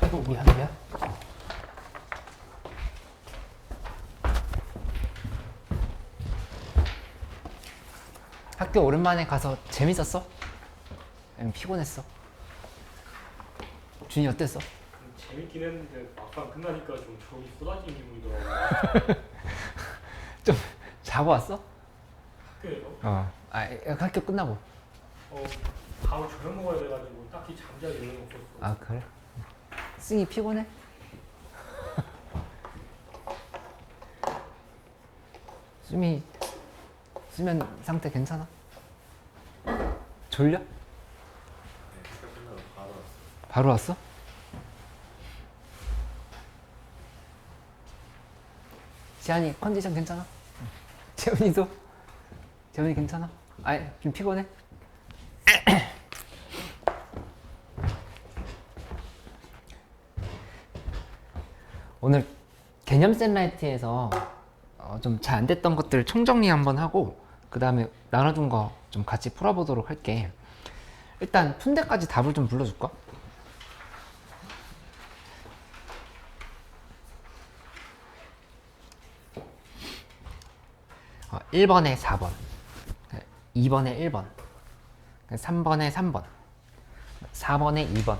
아이고 미안. 학교 오랜만에 가서 재밌었어? 아니면 피곤했어? 준이 어땠어? 재밌긴 했는데 막상 끝나니까 좀 졸음이 쏟아지는 기분이더라고요. 좀 자고 왔어? 학교에서 학교 끝나고. 바로 저녁 먹어야 돼가지고 딱히 잠잘 여유는 없었어. 아 그래? 승이 피곤해? 수미 수면 상태 괜찮아? 졸려? 네, 학교 끝나고 바로 왔어요. 바로 왔어? 지한이 컨디션 괜찮아? 재훈이도? 재훈이 괜찮아? 아니 좀 피곤해? 오늘 개념 샌라이트에서 좀 잘 안 됐던 것들 총정리 한번 하고 그 다음에 나눠준 거 좀 같이 풀어보도록 할게. 일단 푼대까지 답을 좀 불러줄까? 1번에 4번, 2번에 1번, 3번에 3번, 4번에 2번,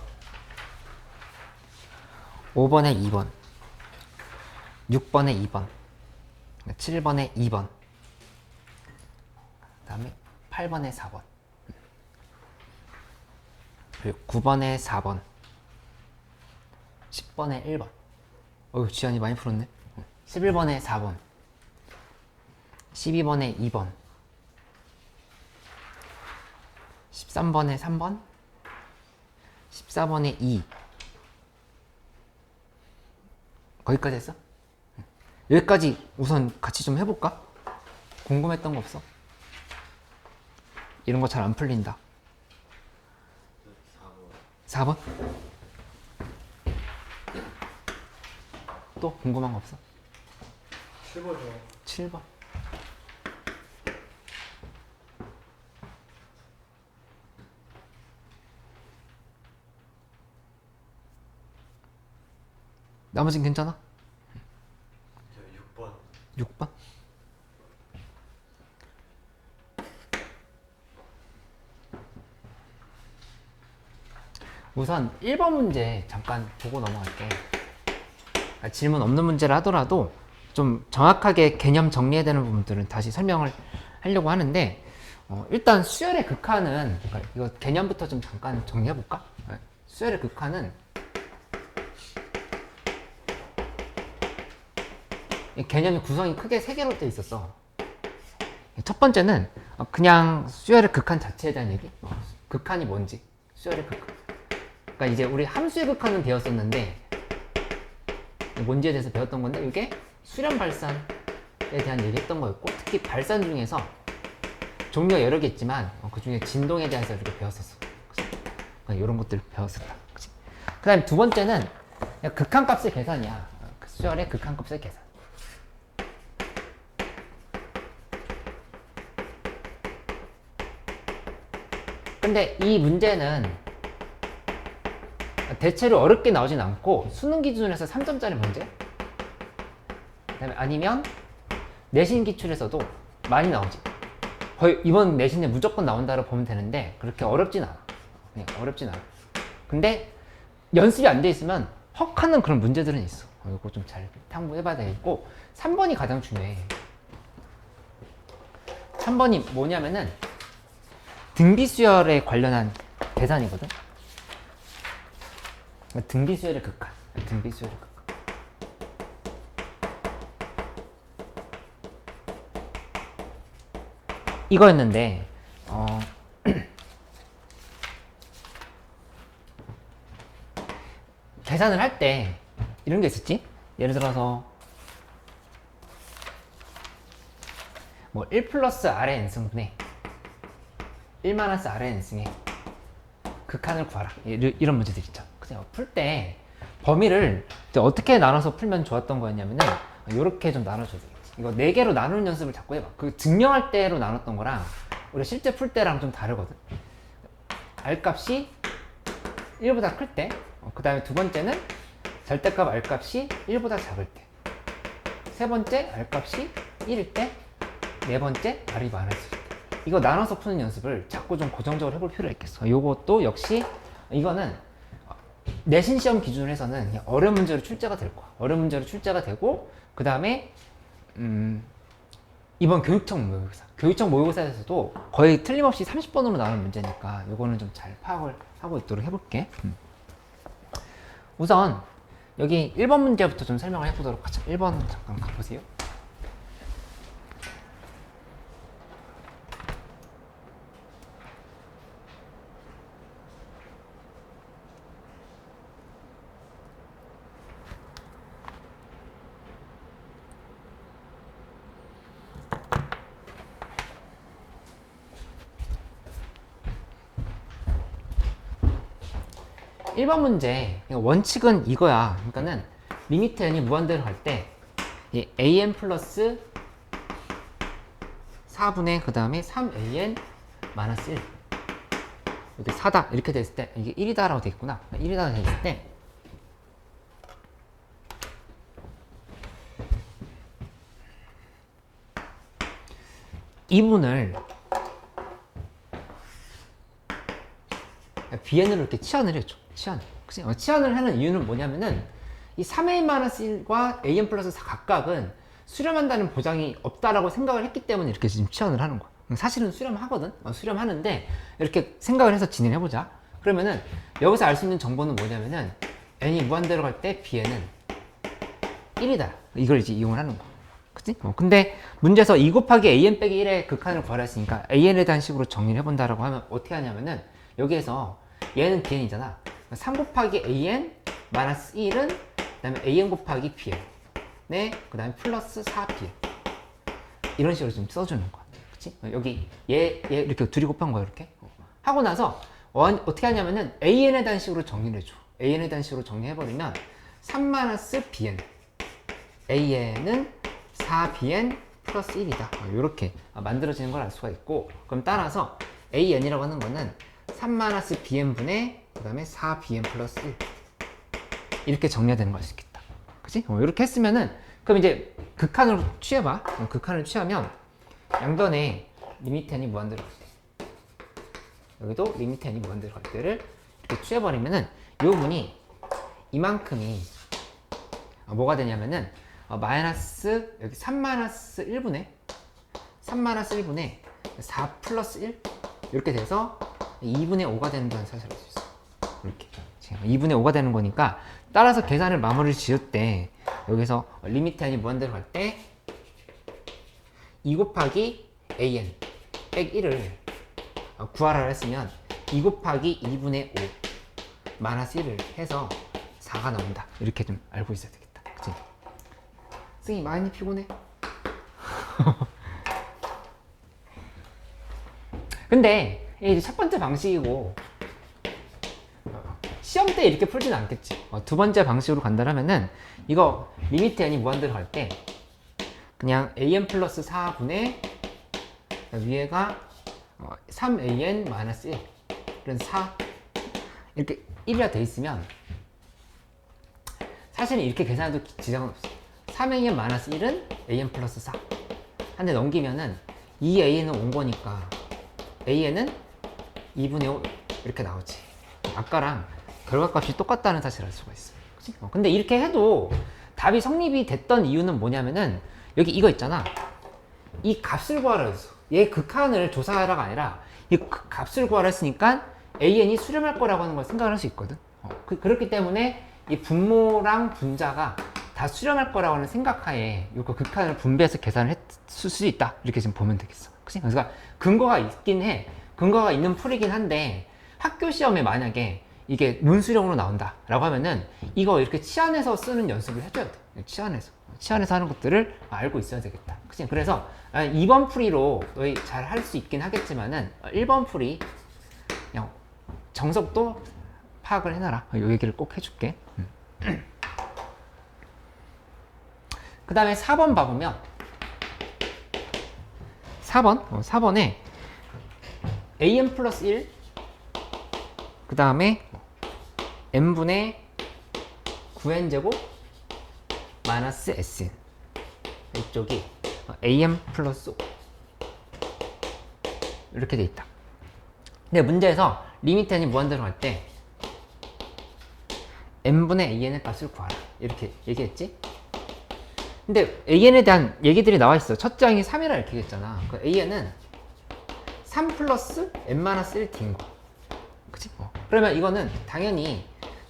5번에 2번, 6번에 2번, 7번에 2번, 그 다음에 8번에 4번, 그리고 9번에 4번, 10번에 1번. 어휴, 지한이 많이 풀었네. 11번에 4번, 12번에 2번, 13번에 3번, 14번에 2. 거기까지 했어? 여기까지 우선 같이 좀 해볼까? 궁금했던 거 없어? 이런 거 잘 안 풀린다. 4번? 또 궁금한 거 없어? 7번이요. 7번. 나머진 괜찮아? 저 6번. 6번? 우선 1번 문제 잠깐 보고 넘어갈게. 질문 없는 문제를 하더라도 좀 정확하게 개념 정리해야 되는 부분들은 다시 설명을 하려고 하는데 일단 수열의 극한은 이거 개념부터 좀 잠깐 정리해 볼까? 수열의 극한은 이 개념이 구성이 크게 세 개로 되어 있었어. 첫 번째는 그냥 수열의 극한 자체에 대한 얘기. 극한이 뭔지, 수열의 극한. 그러니까 이제 우리 함수의 극한은 배웠었는데 뭔지에 대해서 배웠던 건데 이게 수렴 발산에 대한 얘기했던 거였고, 특히 발산 중에서 종류가 여러 개 있지만 그 중에 진동에 대해서 이렇게 배웠었어. 그러니까 이런 것들 배웠었다. 그 다음에 두 번째는 극한값의 계산이야. 수열의 극한값의 계산. 근데 이 문제는 대체로 어렵게 나오진 않고 수능 기준에서 3점짜리 문제, 그다음에 아니면 내신 기출에서도 많이 나오지. 거의 이번 내신에 무조건 나온다고 보면 되는데 그렇게 어렵진 않아. 네, 어렵진 않아. 근데 연습이 안 돼 있으면 헉하는 그런 문제들은 있어. 이거 좀 잘 탐구해봐야 되겠고, 3번이 가장 중요해. 3번이 뭐냐면은 등비수열에 관련한 계산이거든. 등비수열의 극한. 등비수열의 극한. 이거였는데 계산을 할 때 이런 게 있었지? 예를 들어서 뭐 1 플러스 R의 n승분의 1 마이너스 R의 n승의 극한을 구하라. 이런 문제들 있죠. 그냥 풀 때 범위를 어떻게 나눠서 풀면 좋았던 거였냐면은 이렇게 좀 나눠줘야 되겠지. 이거 4개로 나누는 연습을 자꾸 해봐. 그 증명할 때로 나눴던 거랑 우리 실제 풀 때랑 좀 다르거든. R 값이 1보다 클 때 그 다음에 두 번째는 절대값 R값이 1보다 작을 때. 세 번째 R값이 1일 때. 네 번째 R이 많아질 때. 이거 나눠서 푸는 연습을 자꾸 좀 고정적으로 해볼 필요가 있겠어. 요것도 역시 이거는 내신 시험 기준으로 해서는 그냥 어려운 문제로 출제가 될 거야. 어려운 문제로 출제가 되고 그 다음에 이번 교육청 모의고사. 교육청 모의고사에서도 거의 틀림없이 30번으로 나오는 문제니까 요거는 좀 잘 파악을 하고 있도록 해볼게. 우선 여기 1번 문제부터 좀 설명을 해보도록 하죠. 1번 잠깐 가보세요. 일 번 문제 원칙은 이거야. 그러니까는 리미트 n이 무한대로 갈 때 an 플러스 4분의 그 다음에 3an 마이너스 1 이렇게 4다 이렇게 됐을 때 이게 1이다 라고 되겠구나. 1이다 됐을 때 이분을 bn으로 이렇게 치환을 해줘. 그치? 치환을 하는 이유는 뭐냐면은 이 3a-1과 an 플러스 4 각각은 수렴한다는 보장이 없다라고 생각을 했기 때문에 이렇게 지금 치환을 하는 거야. 사실은 수렴하거든. 수렴하는데 이렇게 생각을 해서 진행해보자. 그러면은 여기서 알 수 있는 정보는 뭐냐면은 n이 무한대로 갈 때 bn은 1이다. 이걸 이제 이용을 하는 거야. 그치? 근데 문제에서 2 곱하기 an 빼기 1의 극한을 구하라 했으니까 an에 대한 식으로 정리를 해본다라고 하면 어떻게 하냐면은 여기에서 얘는 bn이잖아. 3 곱하기 an 마이너스 1은 그 다음에 an 곱하기 bn 네, 그 다음에 플러스 4bn 이런 식으로 좀 써주는 거야. 그치? 여기 얘 이렇게 둘이 곱한 거야. 이렇게 하고 나서 어떻게 하냐면은 an에 대한 식으로 정리를 해줘. an에 대한 식으로 정리해버리면 3 마이너스 bn an은 4bn 플러스 1이다. 이렇게 만들어지는 걸 알 수가 있고, 그럼 따라서 an이라고 하는 거는 3 마이너스 bn분의 그 다음에 4bn 플러스 1 이렇게 정리가 되는 걸 알 수 있겠다. 그치? 이렇게 했으면은 그럼 이제 극한으로 취해봐. 극한을 취하면 양변에 리미트 n이 무한대로 갈 때, 여기도 리미트 n이 무한대로 갈 때를 이렇게 취해버리면은 이 부분이 이만큼이 뭐가 되냐면은 마이너스 여기 3 마이너스 1분의 4 플러스 1 이렇게 돼서 2분의 5가 된다는 사실을 알 수 있어. 이렇게 2분의 5가 되는 거니까 따라서 계산을 마무리 지을 때 여기서 리미트 n이 무한대로 갈 때 2 곱하기 an 백 1을 구하라 했으면 2 곱하기 2분의 5 마이너스 1을 해서 4가 나온다. 이렇게 좀 알고 있어야 되겠다. 그치? 승희 많이 피곤해? 근데 이게 첫 번째 방식이고 시험 때 이렇게 풀지는 않겠지. 두 번째 방식으로 간다면은 이거 리미트 n이 무한대로 갈 때 그냥 an 플러스 4분의 위에가 3an 마이너스 1 그래서 4 이렇게 1이라 돼 있으면 사실은 이렇게 계산해도 지장은 없어. 3an 마이너스 1은 an 플러스 4 한 대 넘기면은 2an은 온 거니까 an은 2분의 5 이렇게 나오지. 아까랑 결과값이 똑같다는 사실을 알 수가 있어. 그치? 근데 이렇게 해도 답이 성립이 됐던 이유는 뭐냐면은 여기 이거 있잖아. 이 값을 구하라 했어. 얘 극한을 조사하라가 아니라 이 값을 구하라 했으니까 an이 수렴할 거라고 하는 걸 생각을 할 수 있거든. 그렇기 때문에 이 분모랑 분자가 다 수렴할 거라고 하는 생각하에 이 극한을 분배해서 계산을 했을 수 있다. 이렇게 지금 보면 되겠어. 그치? 그러니까 근거가 있긴 해. 근거가 있는 풀이긴 한데 학교 시험에 만약에 이게 문수령으로 나온다 라고 하면은 이거 이렇게 치환해서 쓰는 연습을 해줘야 돼. 치환해서 하는 것들을 알고 있어야 되겠다. 그치? 그래서 2번 풀이로 너희 잘 할 수 있긴 하겠지만은 1번 풀이 그냥 정석도 파악을 해놔라. 이 얘기를 꼭 해줄게. 그 다음에 4번 봐보면 4번에 an 플러스 1 그 다음에 n분의 9n제곱 마이너스 sn. 이쪽이 am 플러스 5 이렇게 돼 있다. 근데 문제에서 리미트 n이 무한대로 갈 때 n분의 an의 값을 구하라 이렇게 얘기했지. 근데 an에 대한 얘기들이 나와 있어. 첫째 항이 3이라 이렇게 했잖아. 그 an은 3 플러스 n-1d인 거. 그치? 그러면 이거는 당연히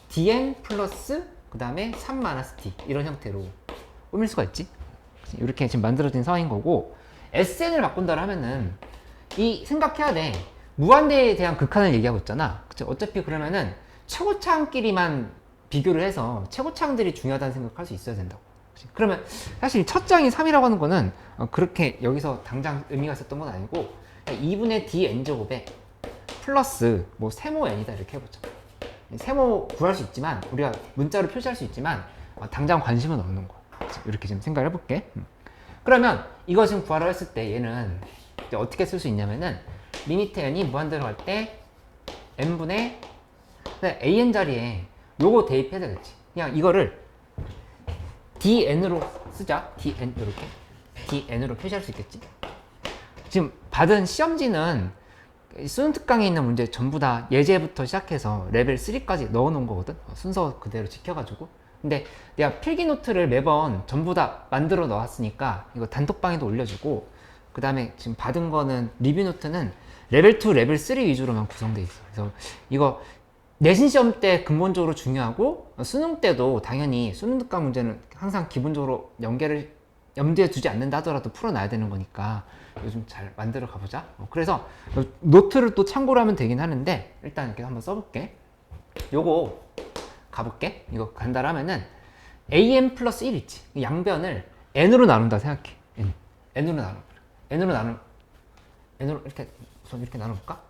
dn 플러스 그 다음에 3-d 이런 형태로 꾸밀 수가 있지. 그치? 이렇게 지금 만들어진 상황인 거고, sn을 바꾼다 하면은 이 생각해야 돼. 무한대에 대한 극한을 얘기하고 있잖아. 그치? 어차피 그러면은 최고차항끼리만 비교를 해서 최고차항들이 중요하다는 생각할 수 있어야 된다고. 그치? 그러면 사실 첫 장이 3이라고 하는 거는 그렇게 여기서 당장 의미가 있었던 건 아니고 2분의 dn제곱에 플러스 뭐 세모 n이다 이렇게 해보자. 세모 구할 수 있지만 우리가 문자로 표시할 수 있지만 당장 관심은 없는 거야. 이렇게 지금 생각을 해볼게. 그러면 이거 지금 구하라고 했을 때 얘는 이제 어떻게 쓸 수 있냐면은 리미트 n이 무한대로 갈 때 n분의 an 자리에 요거 대입해야 되겠지. 그냥 이거를 dn으로 쓰자. dn 이렇게 dn으로 표시할 수 있겠지. 지금 받은 시험지는 수능 특강에 있는 문제 전부 다 예제부터 시작해서 레벨 3까지 넣어놓은 거거든. 순서 그대로 지켜가지고. 근데 내가 필기 노트를 매번 전부 다 만들어 놓았으니까 이거 단톡방에도 올려주고, 그 다음에 지금 받은 거는 리뷰 노트는 레벨 2, 레벨 3 위주로만 구성돼 있어. 그래서 이거 내신 시험 때 근본적으로 중요하고, 수능 때도 당연히 수능 특강 문제는 항상 기본적으로 연계를 염두에 두지 않는다 하더라도 풀어놔야 되는 거니까 요즘 잘 만들어 가보자. 그래서 노트를 또 참고로 하면 되긴 하는데 일단 이렇게 한번 써볼게. 요거 가볼게. 이거 간다라 하면은 am 플러스 1 있지. 양변을 n으로 나눈다 생각해. n으로 나눠. n으로 이렇게 우선 이렇게 나눠볼까?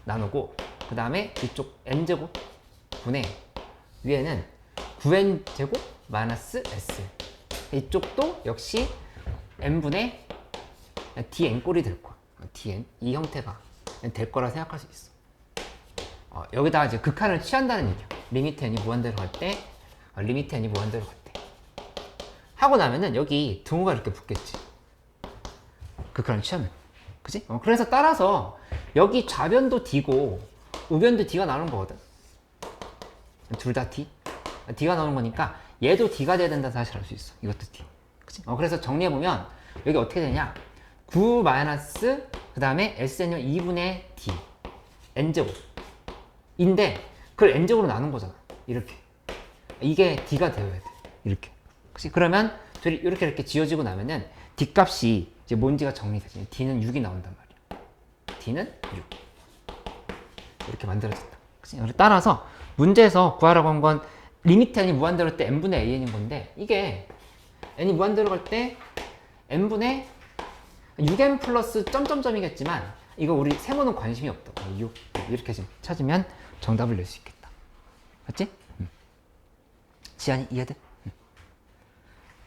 나누고 그 다음에 이쪽 n제곱 분의 위에는 9n제곱 마이너스 s. 이쪽도 역시 n분의 dn 꼴이 될 거야. dn 이 형태가 될 거라 생각할 수 있어. 여기다가 이제 극한을 취한다는 얘기야. 리미트 n이 무한대로 갈 때, 리미트 n이 무한대로 갈 때. 하고 나면은 여기 등호가 이렇게 붙겠지. 극한을 취하면. 그지? 그래서 따라서 여기 좌변도 d고 우변도 d가 나오는 거거든. 둘 다 d. d가 나오는 거니까 얘도 d가 돼야 된다는 사실을 알 수 있어. 이것도 d. 그치? 그래서 정리해보면 여기 어떻게 되냐. 9 마이너스 그 다음에 sn은 2분의 d n제곱 인데 그걸 n제곱으로 나눈 거잖아. 이렇게. 이게 d가 되어야 돼. 이렇게. 그치? 그러면 둘이 이렇게 지어지고 나면은 d 값이 이제 뭔지가 정리되지. d는 6이 나온단 말이야. d는 6. 이렇게 만들어졌다. 그치? 따라서 문제에서 구하라고 한 건 리미트 n이 무한대로 할 때 n분의 an인 건데, 이게 n이 무한대로 갈 때 n분의 6n 플러스 점점점이겠지만 이거 우리 세모는 관심이 없다. 6 이렇게 지금 찾으면 정답을 낼 수 있겠다. 맞지? 지안이 이해돼?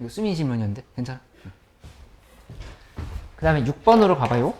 이거 수민 질문이었는데 괜찮아? 그 다음에 6번으로 가봐요.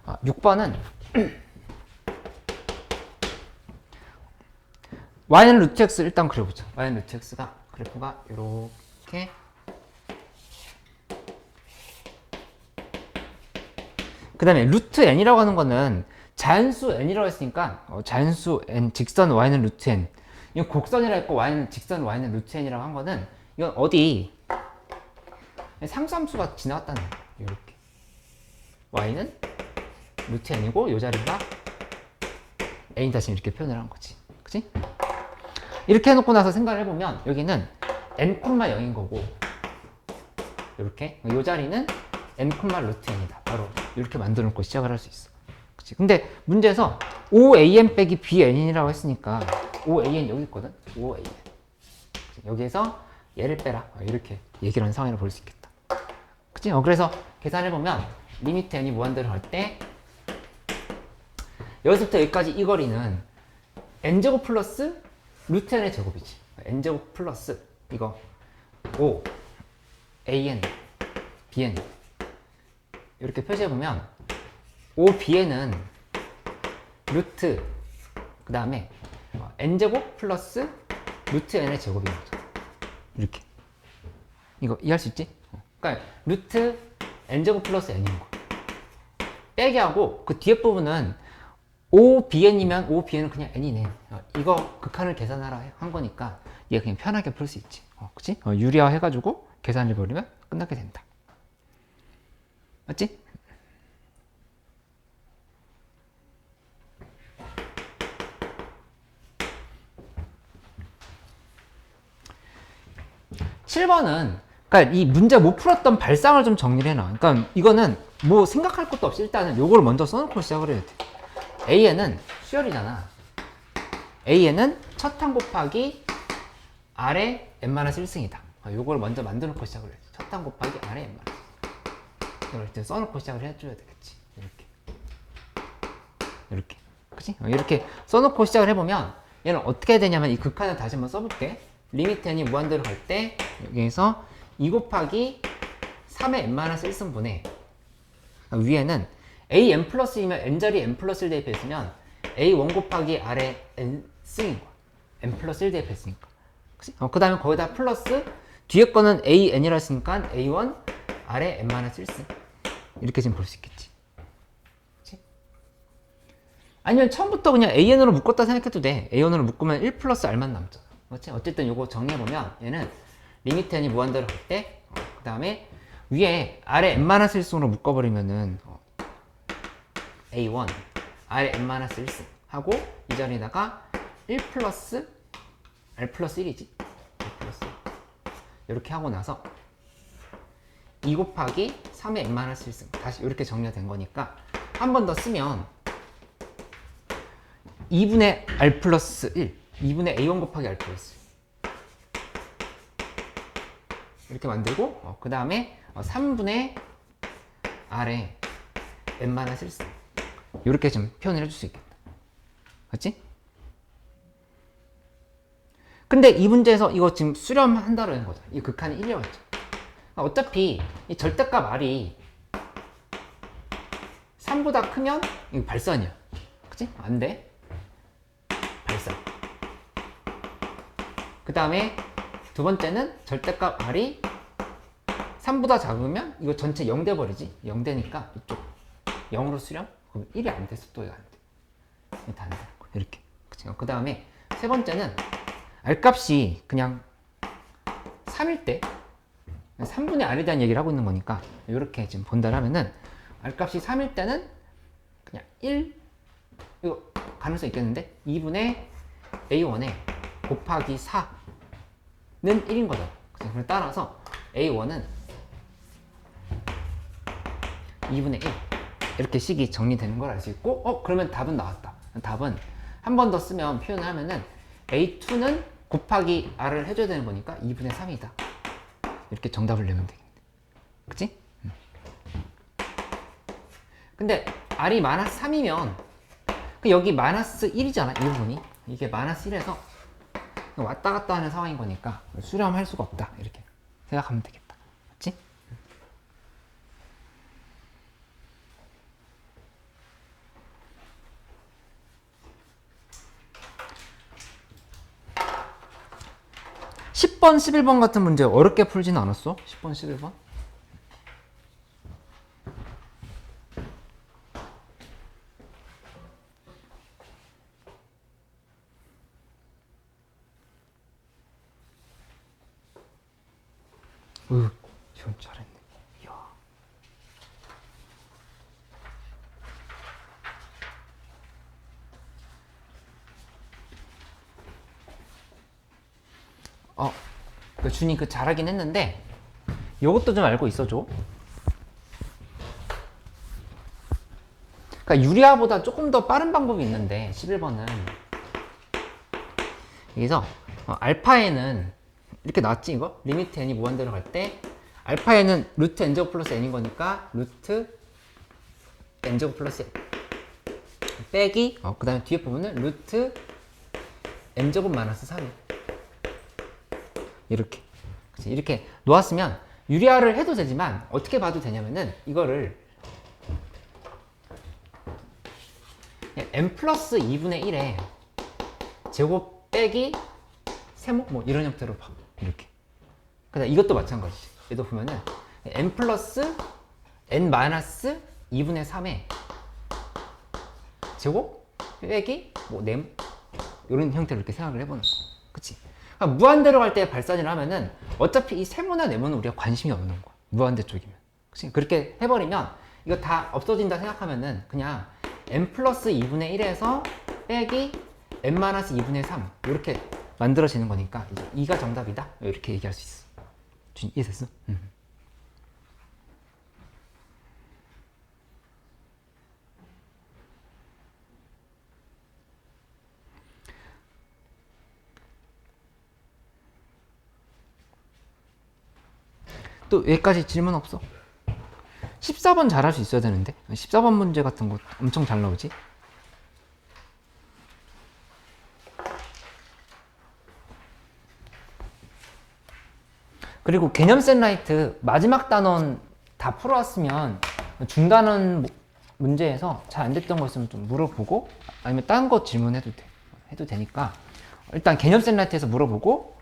아, 6번은 y는 루트 x 일단 그려보자. y는 루트 x가 그래프가 이렇게 그 다음에 루트 n이라고 하는 거는 자연수 n이라고 했으니까 자연수 n 직선 y는 루트 n, 이거 곡선이라 했고 y는 직선 y는 루트 n이라고 한 거는 이건 어디 상수함수가 지나갔다는 거야. 이렇게 y는 루트 n이고 이 자리가 n 다시 이렇게 표현을 한 거지. 그치? 이렇게 해놓고 나서 생각을 해보면 여기는 n, 0인 거고 이렇게 이 자리는 n, 루트 n이다. 바로 이렇게 만들어 놓고 시작을 할 수 있어. 그치? 근데 문제에서 5an 빼기 bn이라고 했으니까 5an 여기 있거든. 5an. 여기에서 얘를 빼라. 이렇게 얘기를 하는 상황이라고 볼 수 있겠다. 그치? 그래서 계산해보면 리미트 n이 무한대로 갈 때 여기서부터 여기까지 이 거리는 n제곱 플러스 루트 n의 제곱이지. n제곱 플러스 이거 5 an bn 이렇게 표시해보면 5bn은 루트 그 다음에 n제곱 플러스 루트 n의 제곱인 거죠. 이렇게 이거 이해할 수 있지? 그러니까 루트 n제곱 플러스 n인 거 빼기 하고 그 뒤에 부분은 5bn이면 5bn은 그냥 n이네. 이거 극한을 계산하라 한 거니까 얘 그냥 편하게 풀 수 있지. 그치? 유리화 해가지고 계산을 해버리면 끝나게 된다. 맞지? (7번은) 그러니까 이 문제 못 풀었던 발상을 좀 정리를 해놔. 그러니까 이거는 뭐 생각할 것도 없이 일단은 요걸 먼저 써놓고 시작을 해야 돼. AN은 수열이잖아. AN은 첫 항 곱하기 R의 n-1승이다. 요걸 먼저 만들어 놓고 시작을 해야지. 첫 항 곱하기 R의 n-1승. 이걸 이렇게 써놓고 시작을 해줘야 되겠지. 이렇게. 그치? 이렇게 써놓고 시작을 해보면 얘는 어떻게 해야 되냐면 이 극한을 다시 한번 써볼게. 리미트 n이 무한대로 갈 때 여기에서 2 곱하기 3의 n-1승분의 위에는 an 플러스 2면 n자리 n 플러스 1 대입했으면 a1 곱하기 r의 n승인 거야. n 플러스 1 대입했으니까. 그 다음에 거기다 플러스 뒤에 거는 an이라 했으니까 a1 r의 n-1승. 이렇게 지금 볼 수 있겠지. 그치? 아니면 처음부터 그냥 an으로 묶었다 생각해도 돼. a1으로 묶으면 1 플러스 r만 남잖아. 그렇지? 어쨌든 요거 정리해보면 얘는 리미트 n이 무한대로 갈 때, 그 다음에 위에 r의 n-1승으로 묶어버리면은 a1 r의 n-1승 하고 이 자리에다가 1 플러스 r 플러스 1이지. 1 플러스 1. 이렇게 하고 나서 2 곱하기 3의 n-1승 다시 이렇게 정리가 된 거니까 한 번 더 쓰면 2분의 r 플러스 1 2분의 a1 곱하기 r 플러스 1 이렇게 만들고 그 다음에 3분의 r의 n-1승 이렇게 좀 표현을 해줄 수 있겠다. 맞지? 근데 이 문제에서 이거 지금 수렴한다는 거죠. 이 극한이 1이라고 했죠. 어차피 이 절대값 r이 3보다 크면 이거 발산이야. 그치? 안 돼. 발산. 그 다음에 두 번째는 절대값 r이 3보다 작으면 이거 전체 0 돼버리지. 0 되니까 이쪽 0으로 수렴? 그럼 1이 안 돼. 속도가 안 돼. 이게 다 안 돼. 이렇게. 그 다음에 세 번째는 r값이 그냥 3일 때 3분의 r에 대한 얘기를 하고 있는 거니까 이렇게 지금 본다라면은 r값이 3일 때는 그냥 1 이거 가능성이 있겠는데 2분의 a1에 곱하기 4는 1인 거죠. 그래서 따라서 a1은 2분의 1 이렇게 식이 정리되는 걸 알 수 있고 그러면 답은 나왔다. 답은 한 번 더 쓰면 표현을 하면은 a2는 곱하기 r을 해줘야 되는 거니까 2분의 3이다. 이렇게 정답을 내면 되겠네. 그치? 근데 r이 마이너스 3이면 여기 마이너스 1이잖아. 이 부분이. 이게 마이너스 1에서 왔다 갔다 하는 상황인 거니까 수렴할 수가 없다. 이렇게 생각하면 되겠다. 맞지? (10번) (11번) 같은 문제 어렵게 풀지는 않았어? 10번, 11번? 이건 잘했네. 이야. 준이 잘하긴 했는데 요것도 좀 알고 있어줘. 그러니까 유리화보다 조금 더 빠른 방법이 있는데 11번은 여기서 알파에는 이렇게 나왔지 이거? 리미트 n이 무한대로 갈 때 알파에는 루트 n제곱 플러스 n인 거니까 루트 n제곱 플러스 n 빼기 그 다음에 뒤에 부분은 루트 n제곱 마이너스 3 이렇게 그치? 이렇게 놓았으면 유리화를 해도 되지만 어떻게 봐도 되냐면은 이거를 n 플러스 2분의 1에 제곱 빼기 세모 뭐 이런 형태로 봐 이렇게. 그다음 이것도 마찬가지지. 얘도 보면은 n 플러스 n 마이너스 2분의 3에 제곱 빼기 뭐 네모 이런 형태로 이렇게 생각을 해보는 거. 그치? 그러니까 무한대로 갈 때 발산을 하면은 어차피 이 세모나 네모는 우리가 관심이 없는 거야. 무한대 쪽이면. 그치? 그렇게 해버리면 이거 다 없어진다 생각하면은 그냥 n 플러스 2분의 1에서 빼기 n 마이너스 2분의 3 이렇게 만들어지는 거니까 이제 2가 정답이다 이렇게 얘기할 수 있어. 이해됐어? 또 여기까지 질문 없어? 14번 잘할 수 있어야 되는데 14번 문제 같은 거 엄청 잘 나오지? 그리고 개념 셋라이트 마지막 단원 다 풀어왔으면 중단원 문제에서 잘 안 됐던 거 있으면 좀 물어보고 아니면 다른 거 질문해도 돼. 해도 되니까 일단 개념 셋라이트에서 물어보고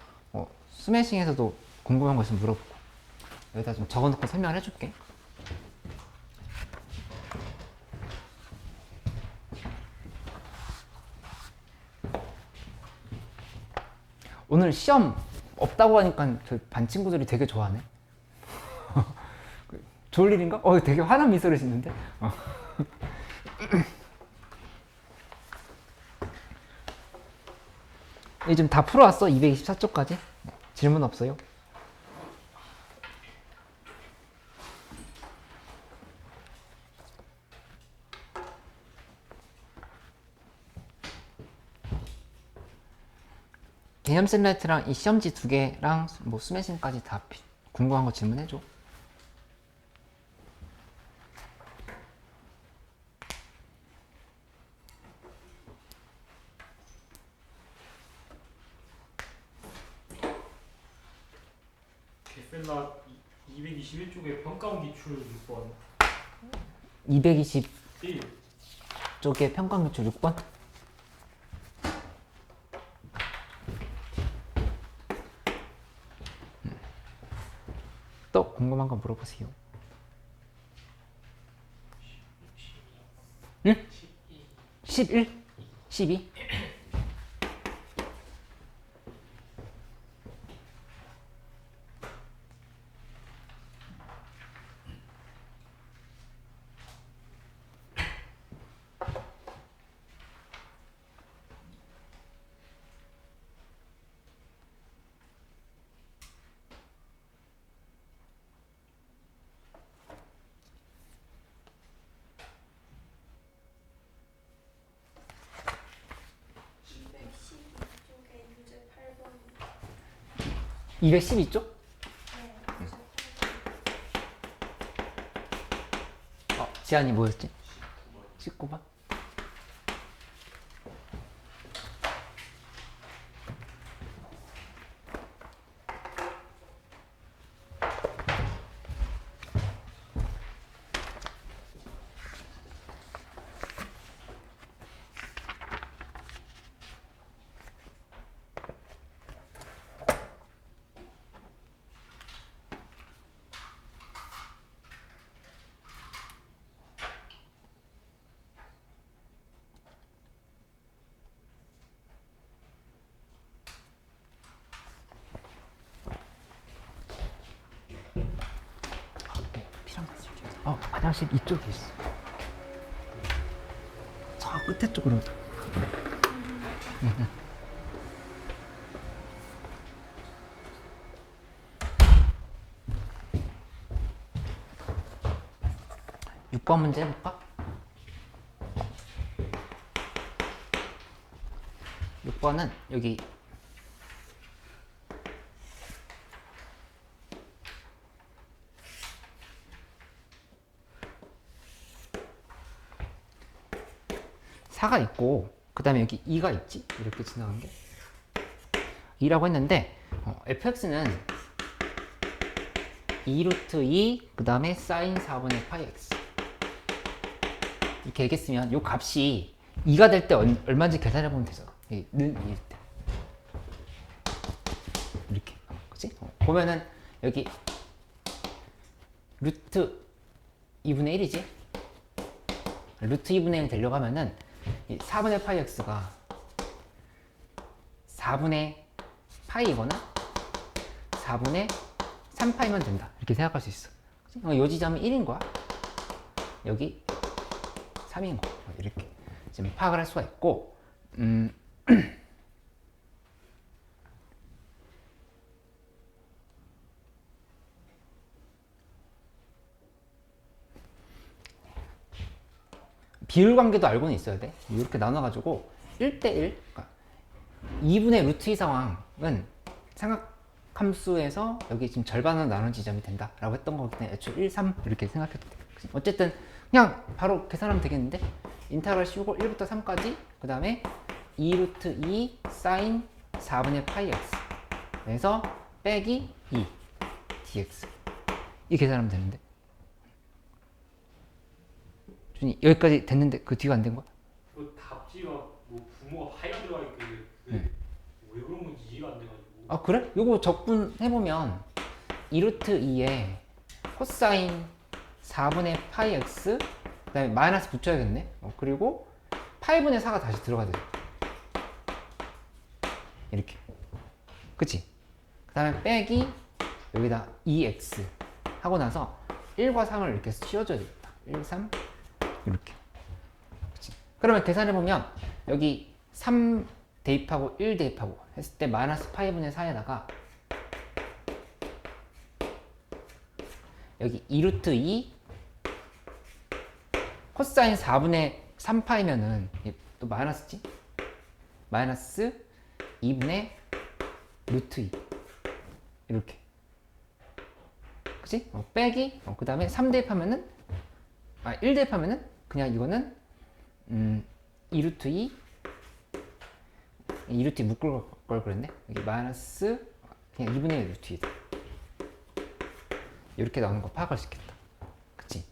스매싱에서도 궁금한 거 있으면 물어보고 여기다 좀 적어놓고 설명을 해줄게. 오늘 시험 없다고 하니까 저희 반 친구들이 되게 좋아하네. 좋을 일인가? 되게 환한 미소를 짓는데? 이제 좀 다 풀어왔어? 224쪽까지? 질문 없어요? 개념 셋라이트랑 이 시험지 2개랑 뭐 스매싱까지 다 궁금한 거 질문해줘. 개셀라 221쪽에 평가원 기출 6번 220쪽에 1 평가 기출 6번? 또 궁금한 거 물어보세요. 응? 11? 12? 쪽에 문제 8번. 212쪽? 지안이 뭐였지? 19번? 화장실 이쪽에 있어. 저 끝에 쪽으로. 6번 문제 해볼까? 6번은 여기 사가 있고 그 다음에 여기 2가 있지? 이렇게 지나간 게 2라고 했는데 fx는 2루트 2 그 다음에 사인 4분의 파이 x 이렇게 얘기했으면 이 값이 2가 될 때 얼마인지 계산해 보면 되죠. 는 2일 때 이렇게 그치? 보면은 여기 루트 2분의 1이지? 루트 2분의 1 되려고 하면은 이 4분의 파이 x가 4분의 파이이거나 4분의 3파이면 된다 이렇게 생각할 수 있어. 이 지점은 1인 거야. 여기 3인 거야. 이렇게 지금 파악을 할 수가 있고 비율 관계도 알고는 있어야 돼. 이렇게 나눠가지고 1대1 그러니까 2분의 루트 2 상황은 삼각함수에서 여기 지금 절반으로 나눈 지점이 된다 라고 했던 거기 때문에 애초에 1, 3 이렇게 생각해도 돼. 어쨌든 그냥 바로 계산하면 되겠는데 인테그랄 씌우고 1부터 3까지 그 다음에 2루트 2 사인 4분의 파이 x 그래서 빼기 2 dx 이 계산하면 되는데 준이 여기까지 됐는데 그 뒤가 안 된 거야? 그 답지가 뭐 부모가 파이가 들어가 있길래 응. 왜 그런 건지 이해가 안 돼가지고. 아 그래? 요거 적분해보면 2루트 2에 코사인 4분의 파이 x 그 다음에 마이너스 붙여야겠네. 그리고 8분의 4가 다시 들어가야 돼. 이렇게 그치? 그 다음에 빼기 여기다 2x 하고 나서 1과 3을 이렇게 씌워줘야 되겠다. 1, 3 이렇게 그치? 그러면 계산해보면 여기 3 대입하고 1 대입하고 했을 때 마이너스 파이분의 4에다가 여기 2루트 2 코사인 4분의 3파이면은 또 마이너스지? 마이너스 2분의 루트 2 이렇게 그치? 빼기 그 다음에 3 대입하면은 1 대입하면은 그냥 이거는 2루트 2루트 2 묶을 걸 그랬네. 여기 마이너스 그냥 2분의 1 루트 2다 이렇게 나오는 거 파악할 수 있겠다. 그치?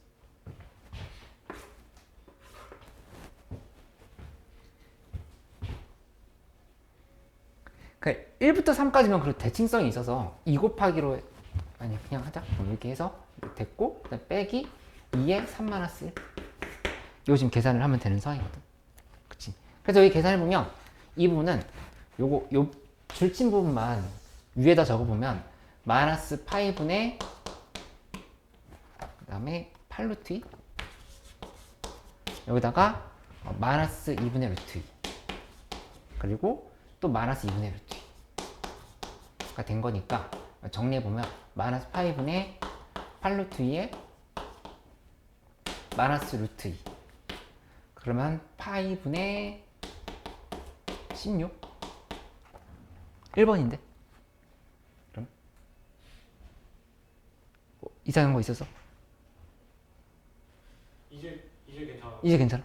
그 1부터 3까지면 그래도 대칭성이 있어서 2 곱하기로 아니 그냥 하자. 이렇게 해서 됐고 그다음 빼기 2에 3 마이너스 1 이거 지금 계산을 하면 되는 상황이거든. 그치? 그래서 여기 계산해 보면 이 부분은 요거 요 줄친 부분만 위에다 적어보면 마이너스 파이분의 그 다음에 8루트 2 여기다가 마이너스 2분의 루트 2 그리고 또 마이너스 2분의 루트 2가 된 거니까 정리해보면 마이너스 파이분의 8루트 2에 마이너스 루트 2 그러면 파이분의 16 1번인데 그럼 이상한 거 있었어? 이제 괜찮아. 이제 괜찮아?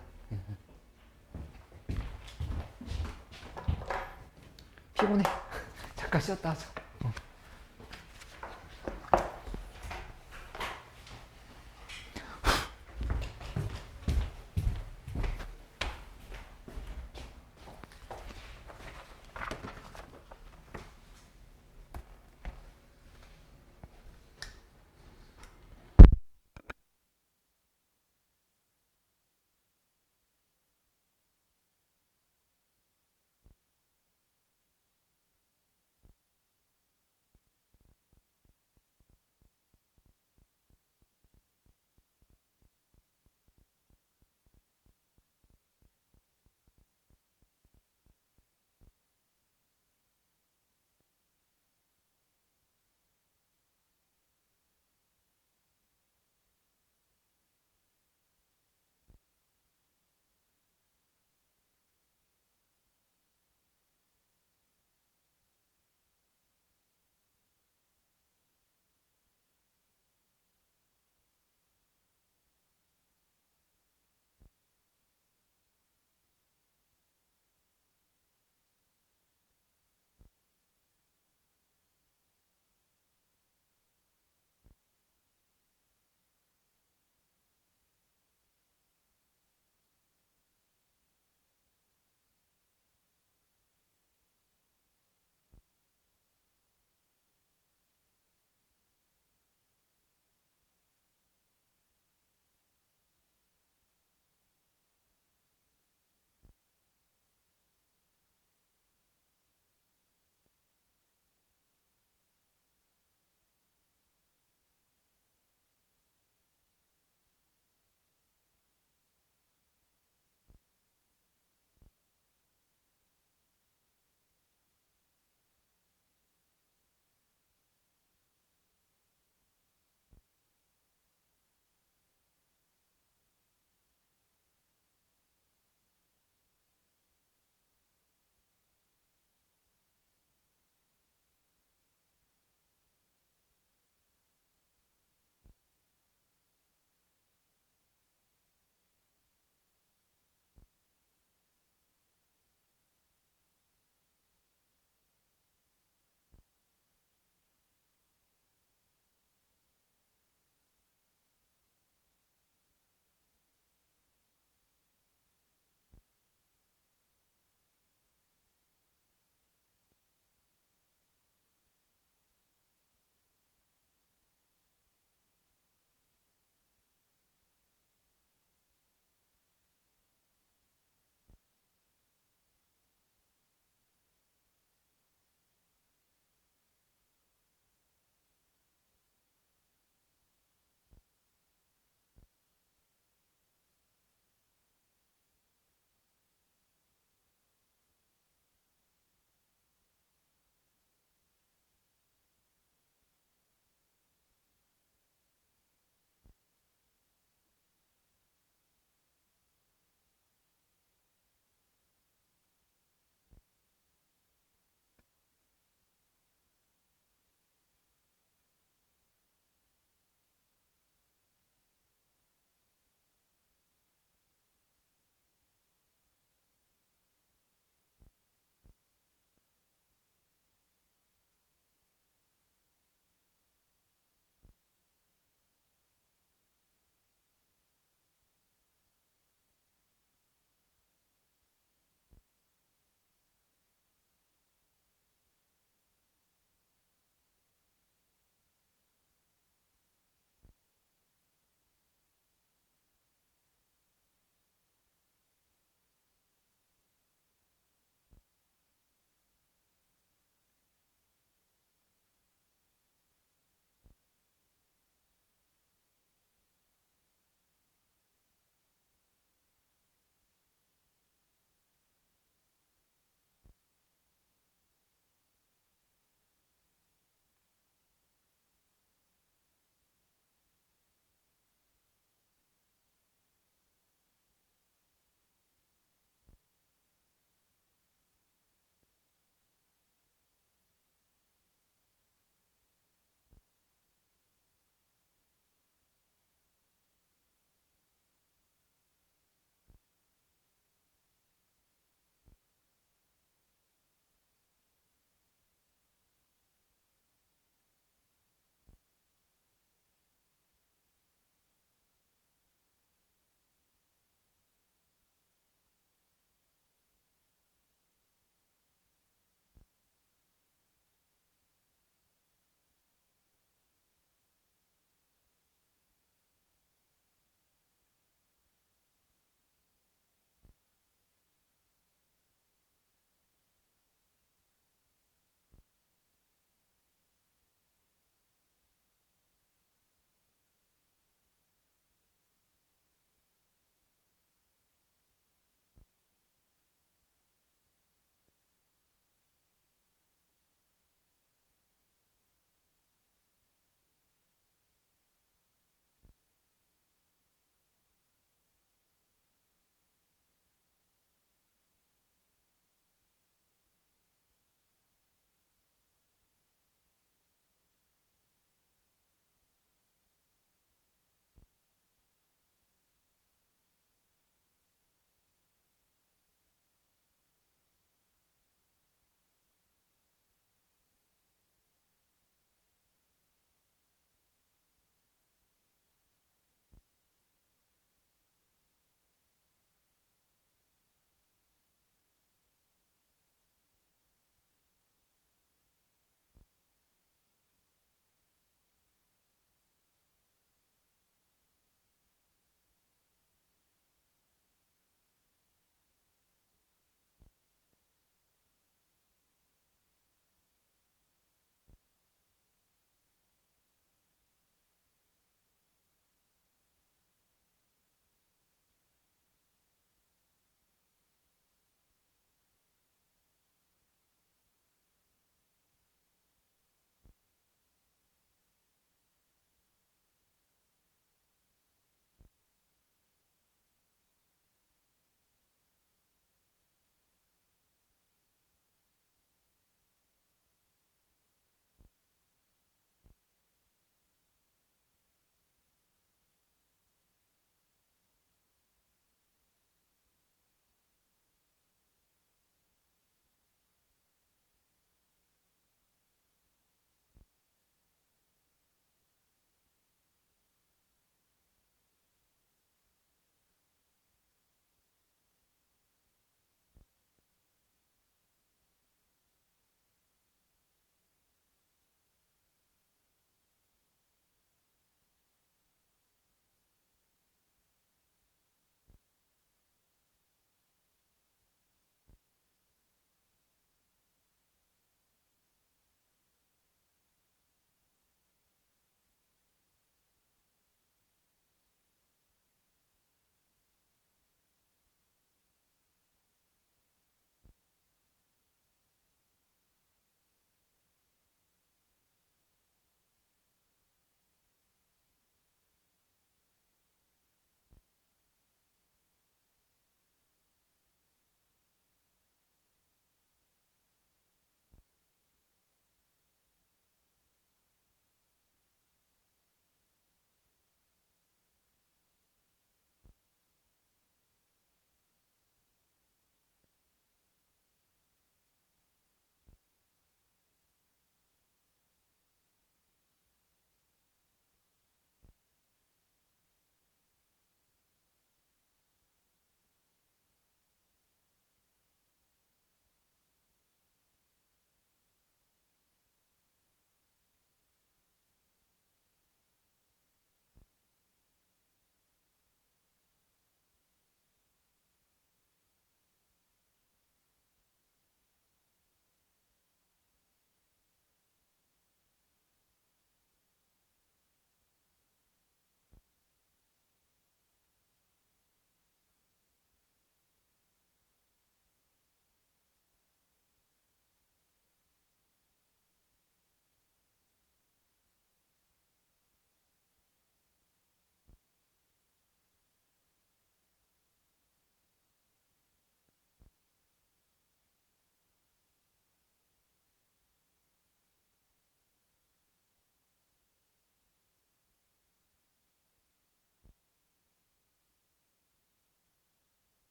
피곤해. 잠깐 쉬었다 하자.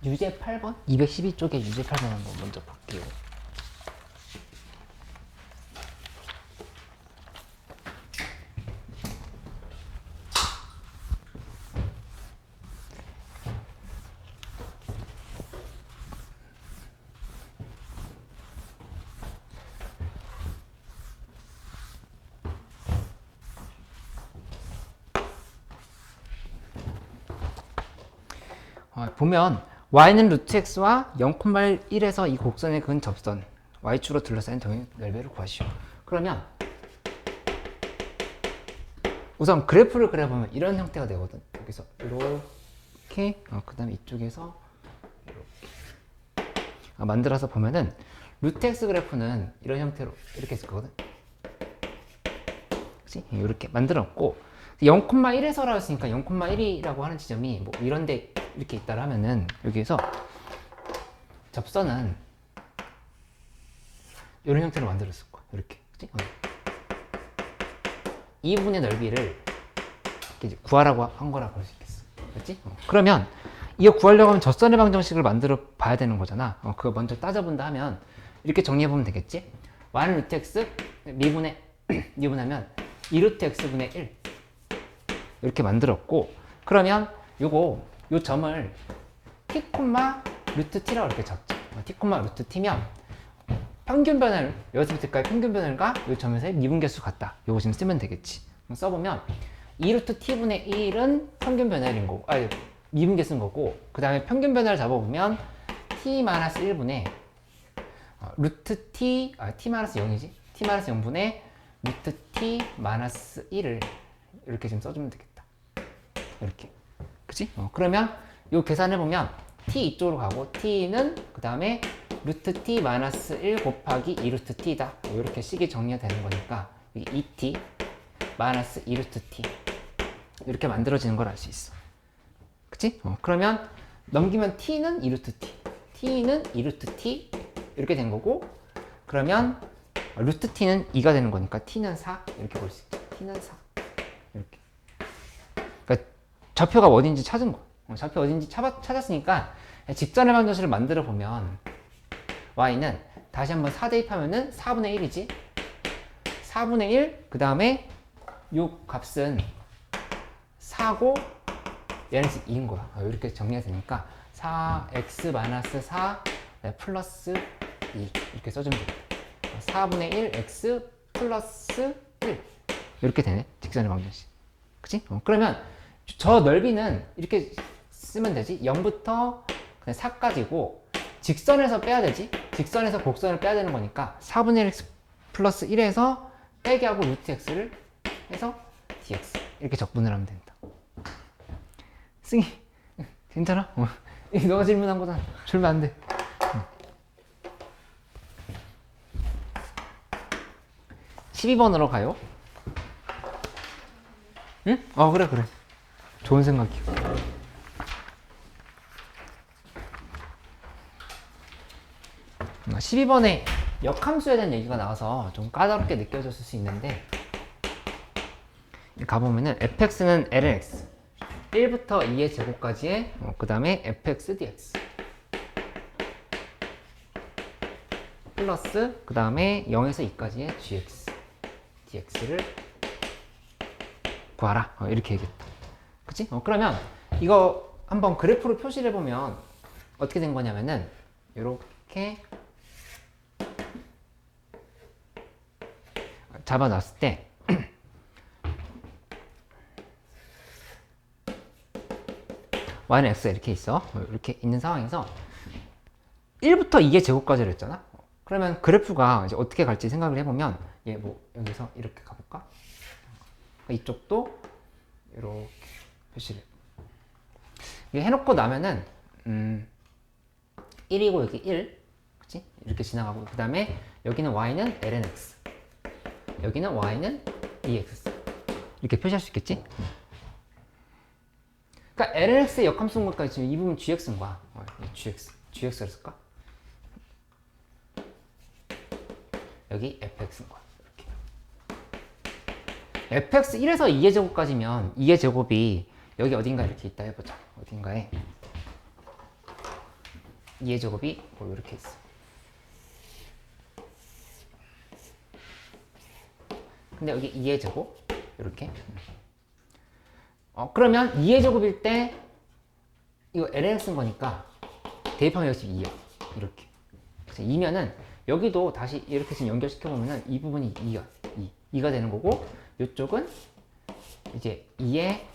유제 8번? 212쪽에 유제 8번 한번 먼저 볼게요. 보면 y는 루트 x와 0,1에서 이 곡선에 그은 접선 y축으로 둘러싸인 동의 넓이를 구하시오. 그러면 우선 그래프를 그려보면 이런 형태가 되거든. 여기서 이렇게 그 다음에 이쪽에서 이렇게 만들어서 보면은 루트 x 그래프는 이런 형태로 이렇게 있을 거거든. 그치? 이렇게 만들었고 0,1에서라고 했으니까 0,1이라고 하는 지점이 뭐 이런데 이렇게 있다 하면은 여기에서 접선은 이런 형태로 만들었을 거야. 이렇게. 그치? 이 부분의 넓이를 이제 구하라고 한 거라고 볼 수 있겠어. 그렇지? 그러면 이거 구하려고 하면 젖선의 방정식을 만들어 봐야 되는 거잖아. 그거 먼저 따져본다 하면 이렇게 정리해보면 되겠지? y는 루트 x 미분의 미분하면 2루트 x분의 1 이렇게 만들었고, 그러면 요 점을 t, 루트 t라고 이렇게 잡죠. t, 루트 t면 평균 변화를 여기서부터까지 평균 변화가 이 점에서의 미분계수 같다. 요거 지금 쓰면 되겠지. 써보면 2루트 t분의 1은 평균 변화율인 거고, 미분계수인 거고, 그 다음에 평균 변화를 잡아보면 t-1분의 루트 t, t-0이지? t-0분의 루트 t-1을 이렇게 지금 써주면 되겠다. 이렇게. 그치? 그러면 요 계산해보면 t 이쪽으로 가고 t는 그 다음에 루트 t-1 곱하기 2루트 t다. 이렇게 식이 정리가 되는 거니까 여기 2t 마이너스 2루트 t 이렇게 만들어지는 걸 알 수 있어. 그치? 그러면 넘기면 t는 2루트 t, t는 2루트 t 이렇게 된 거고, 그러면 루트 t는 2가 되는 거니까 t는 4 이렇게 볼 수 있죠. t는 4 이렇게. 그러니까 좌표가 어딘지 찾은 거. 좌표 어딘지 찾았으니까 직선의 방정식을 만들어 보면 y는 다시 한번 4 대입하면은 4분의 1이지. 4분의 1, 그 다음에 요 값은 4고 얘는 2인 거야. 이렇게 정리가 되니까 4x-4 플러스 2 이렇게 써주면 되겠다. 4분의 1 x 플러스 1 이렇게 되네. 직선의 방정식. 그치? 그러면 저 넓이는 이렇게 쓰면 되지. 0부터 그냥 4까지고 직선에서 빼야 되지. 직선에서 곡선을 빼야 되는 거니까 4분의 1 x 플러스 1에서 빼기 하고 루트 x를 해서 dx 이렇게 적분을 하면 된다. 승희 괜찮아? 너가 질문한 거잖아. 졸면 안 돼. 12번으로 가요. 응? 그래. 좋은 생각이야. 12번에 역함수에 대한 얘기가 나와서 좀 까다롭게 느껴졌을 수 있는데, 가보면은 fx는 lnx 1부터 2의 제곱까지의 그 다음에 fx dx 플러스 그 다음에 0에서 2까지의 gx dx를 구하라. 이렇게 얘기했다. 그치? 그러면 이거 한번 그래프로 표시를 해보면 어떻게 된 거냐면은 이렇게 잡아놨을 때 y는 x가 이렇게 있어. 이렇게 있는 상황에서 1부터 2의 제곱까지를 했잖아. 그러면 그래프가 이제 어떻게 갈지 생각을 해보면 얘 뭐 여기서 이렇게 가볼까? 이쪽도 이렇게 표시를 이게 해놓고 나면은 1이고 여기 1 그치? 이렇게 지나가고, 그 다음에 여기는 y는 lnx 여기는 y는 dx 이렇게 표시할 수 있겠지? 그러니까 lnx의 역함수인 것까지 지금 이 부분 gx인 거야. gx를 쓸까? 여기 fx인 거야. 이렇게. fx 1에서 2의 제곱까지면 2의 제곱이 여기 어딘가 이렇게 있다 해보자. 어딘가에 2의 제곱이 뭐 이렇게 있어. 근데 여기 2의 제곱 이렇게. 그러면 2의 제곱일 때 이거 ln 쓴 거니까 대입하면 역시 2야. 이렇게. 그래서 2면은 여기도 다시 이렇게 지금 연결시켜 보면은 이 부분이 2가 되는 거고, 이쪽은 이제 2의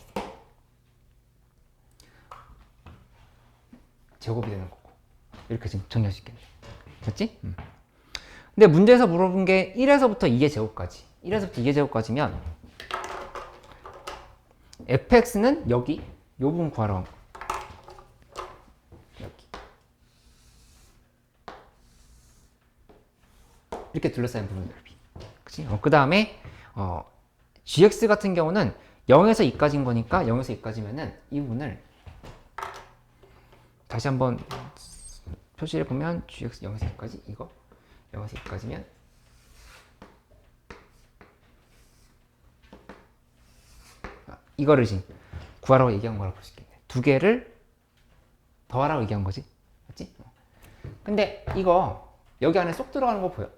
제곱이 되는 거고, 이렇게 지금 정리할수있겠네. 됐지? 근데 문제에서 물어본 게 1에서부터 2의 제곱까지, 1에서부터 2의 제곱까지면 fx는 여기 이 부분 구하라고 한 거. 여기 이렇게 둘러싸인 부분 넓이. 그치? 그 다음에 gx 같은 경우는 0에서 2까지인 거니까 0에서 2까지면은 이 부분을 다시 한번 표시해 보면 gx 0에서 2까지 이거 0에서 2까지면 이거를 지금 구하라고 얘기한 거라고 볼 수 있겠네. 두 개를 더하라고 얘기한 거지. 맞지? 근데 이거 여기 안에 쏙 들어가는 거 보여?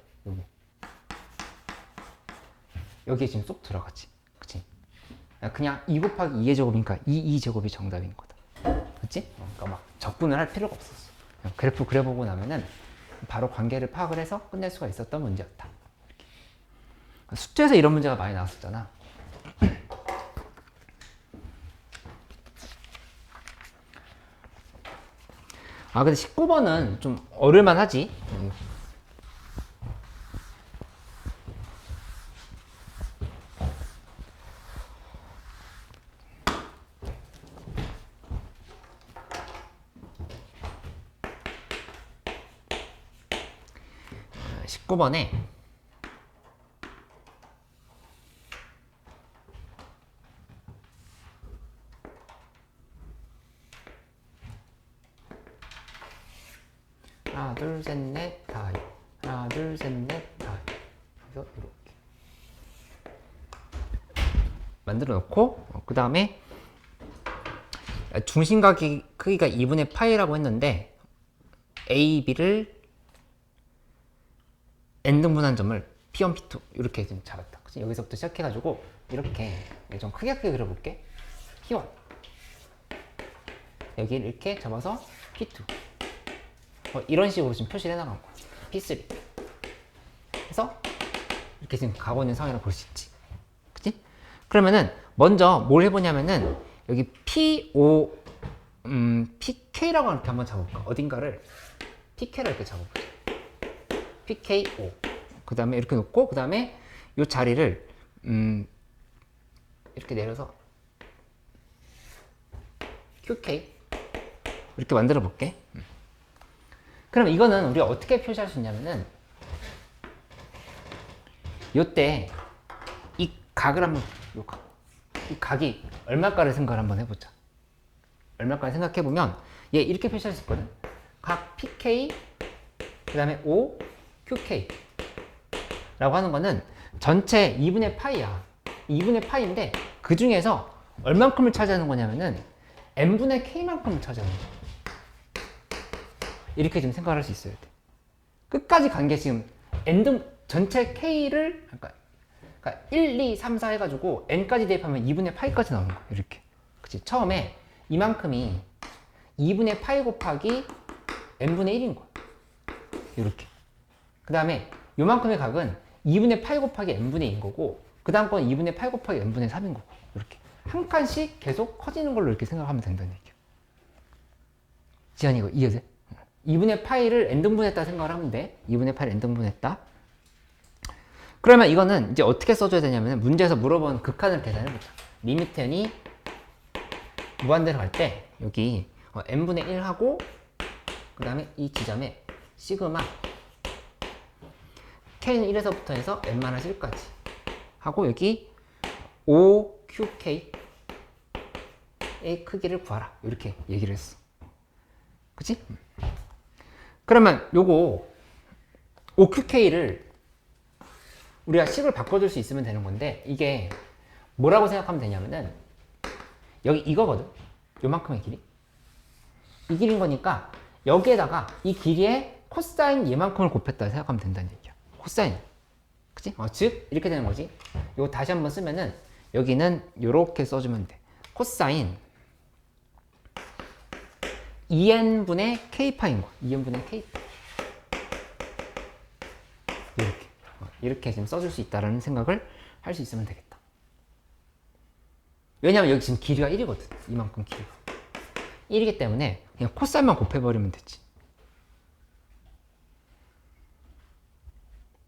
여기에 지금 쏙 들어가지. 그치? 그냥 2 곱하기 2의 제곱이니까 2 제곱이 정답인 거다. 그치? 그러니까 막 적분을 할 필요가 없었어. 그냥 그래프 그려보고 나면은 바로 관계를 파악을 해서 끝낼 수가 있었던 문제였다. 이렇게. 수트에서 이런 문제가 많이 나왔었잖아. 근데 19번은 좀 어려울만 하지. 19번에 하나, 둘, 셋, 넷, 다. 하나, 둘, 셋, 넷, 다. 그래서 이렇게 만들어 놓고, 그 다음에 중심각 크기가 2분의 파이라고 했는데 A, B를 n등분한 점을 P1, P2 이렇게 좀 잡았다. 그치? 여기서부터 시작해가지고 이렇게 좀 크게 그려볼게. P1 여기를 이렇게 잡아서 P2 이런 식으로 지금 표시를 해나간 거야. P3 그래서 이렇게 지금 가고 있는 상황이라고 볼 수 있지. 그치? 그러면은 먼저 뭘 해보냐면은 여기 P5 PK라고 이렇게 한번 잡아볼까? 어딘가를 PK라고 이렇게 잡아보자. PK5 그 다음에 이렇게 놓고 그 다음에 이 자리를 이렇게 내려서 QK 이렇게 만들어 볼게. 그럼 이거는 우리가 어떻게 표시할 수 있냐면은 요때 이 각을 한번 이 각이 얼마일까를 생각을 한번 해보자. 얼마일까를 생각해 보면 얘 이렇게 표시할 수 있거든. 각 PK 그 다음에 O QK 라고 하는 거는 전체 2분의 파이야. 2분의 파이인데 그 중에서 얼만큼을 차지하는 거냐면은 n분의 k만큼을 차지하는 거야. 이렇게 좀 생각을 할 수 있어야 돼. 끝까지 간 게 지금 n등 전체 k를 그러니까 1, 2, 3, 4 해가지고 n까지 대입하면 2분의 파이까지 나오는 거야. 이렇게. 그치? 처음에 이만큼이 2분의 파이 곱하기 n분의 1인 거야. 이렇게. 그 다음에 요만큼의 각은 2분의 8 곱하기 n분의 2인 거고 그 다음 건 2분의 8 곱하기 n분의 3인 거고 이렇게 한 칸씩 계속 커지는 걸로 이렇게 생각하면 된다는 얘기야. 지한이 이거 이해돼? 2분의 파이를 n등분했다 생각을 하면 돼. 2분의 파이를 n등분했다. 그러면 이거는 이제 어떻게 써줘야 되냐면 문제에서 물어본 극한을 계산해보자. 리미트 n이 무한대로 갈 때 여기 n분의 1 하고 그 다음에 이 지점에 시그마 k는 1에서부터 해서 n-1까지 하고 여기 OQK의 크기를 구하라 이렇게 얘기를 했어. 그치? 그러면 요거 OQK를 우리가 식을 바꿔줄 수 있으면 되는 건데 이게 뭐라고 생각하면 되냐면은 여기 이거거든. 요만큼의 길이 이 길인 거니까 여기에다가 이 길이에 코사인 얘만큼을 곱했다 생각하면 된다는 얘기야. 코사인. 그치? 즉 이렇게 되는 거지. 이거 다시 한번 쓰면은 여기는 이렇게 써주면 돼. 코사인 2n분의 k파인 거야. 2n분의 k. 이렇게 지금 써줄 수 있다라는 생각을 할 수 있으면 되겠다. 왜냐면 여기 지금 길이가 1이거든. 이만큼 길이가 1이기 때문에 그냥 코사인만 곱해버리면 되지.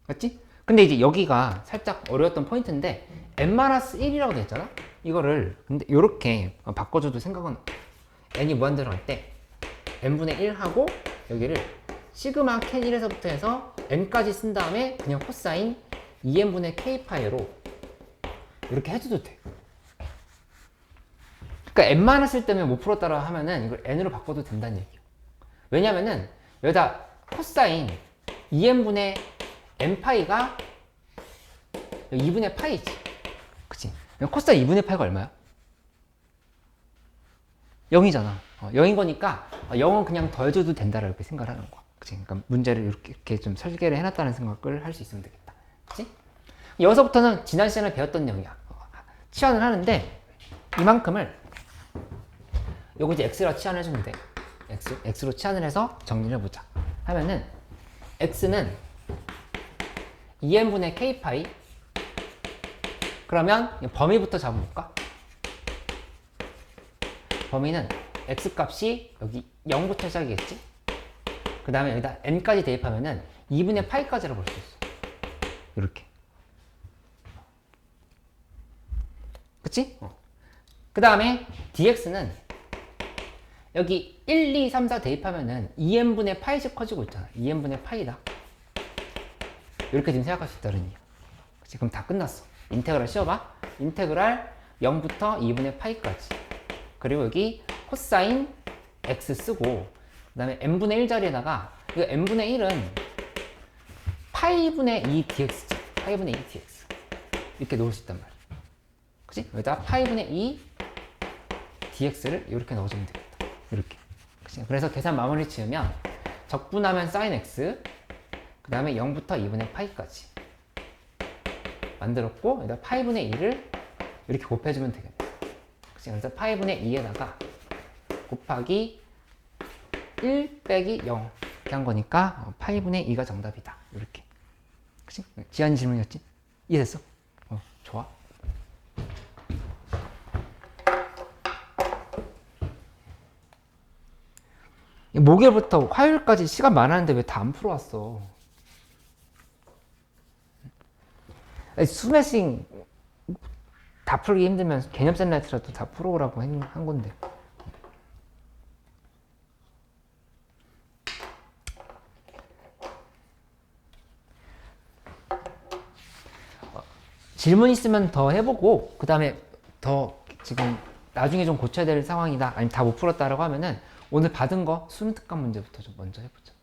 맞지? 근데 이제 여기가 살짝 어려웠던 포인트인데 n-1이라고 돼 있잖아? 이거를 근데 이렇게 바꿔줘도 생각은 n이 무한대로 할 때 n분의 1 하고 여기를 시그마 캔 1에서부터 해서 n까지 쓴 다음에 그냥 코사인 2n분의 k파이로 이렇게 해줘도 돼. 그러니까 n-1 때문에 못 풀었다고 하면은 이걸 n으로 바꿔도 된다는 얘기야. 왜냐면은 여기다 코사인 2n분의 n파이가 2분의 파이지. 그치? 코사인 2분의 파이가 얼마야? 0이잖아. 0인 거니까 0은 그냥 더해줘도 된다라고 이렇게 생각을 하는 거야. 그치? 그러니까 문제를 이렇게 좀 설계를 해놨다는 생각을 할 수 있으면 되겠다. 그치? 여기서부터는 지난 시간에 배웠던 영이야. 치환을 하는데 이만큼을 요거 이제 x로 치환해주면 돼. x로 치환을 해서 정리를 해보자. 하면은 x는 2n분의 k파이. 그러면 범위부터 잡아볼까? 범위는 x값이 여기 0부터 시작이겠지? 그 다음에 여기다 n까지 대입하면은 2분의 파이까지라고 볼 수 있어. 이렇게. 그치? 그 다음에 dx는 여기 1, 2, 3, 4 대입하면은 2n분의 파이씩 커지고 있잖아. 2n분의 파이다. 이렇게 지금 생각할 수 있다는 얘기야. 그치? 그럼 다 끝났어. 인테그랄 씌워봐. 인테그랄 0부터 2분의 파이까지. 그리고 여기 코사인 x 쓰고 그 다음에 n분의 1 자리에다가 이거 n분의 1은 파이분의 2 dx죠. 파이분의 2 dx. 이렇게 놓을 수 있단 말이야. 그치? 여기다 파이분의 2 dx를 이렇게 넣어주면 되겠다. 이렇게. 그치? 그래서 계산 마무리 지으면 적분하면 sin x 그 다음에 0부터 2분의 파이까지 만들었고 여기다 파이분의 2를 이렇게 곱해주면 되겠다. 그치? 그래서 파이분의 2에다가 곱하기 1 빼기 0 이렇게 한 거니까 파이분의 2가 정답이다. 이렇게. 그치? 지한이 질문이었지? 이해됐어? 좋아. 목요일부터 화요일까지 시간 많았는데 왜 다 안 풀어왔어? 수매싱 다 풀기 힘들면 개념 샌라이트라도 다 풀어오라고 한 건데. 질문 있으면 더 해보고 그 다음에 더 지금 나중에 좀 고쳐야 될 상황이다 아니면 다 못 풀었다라고 하면은 오늘 받은 거 수능 특강 문제부터 좀 먼저 해보자.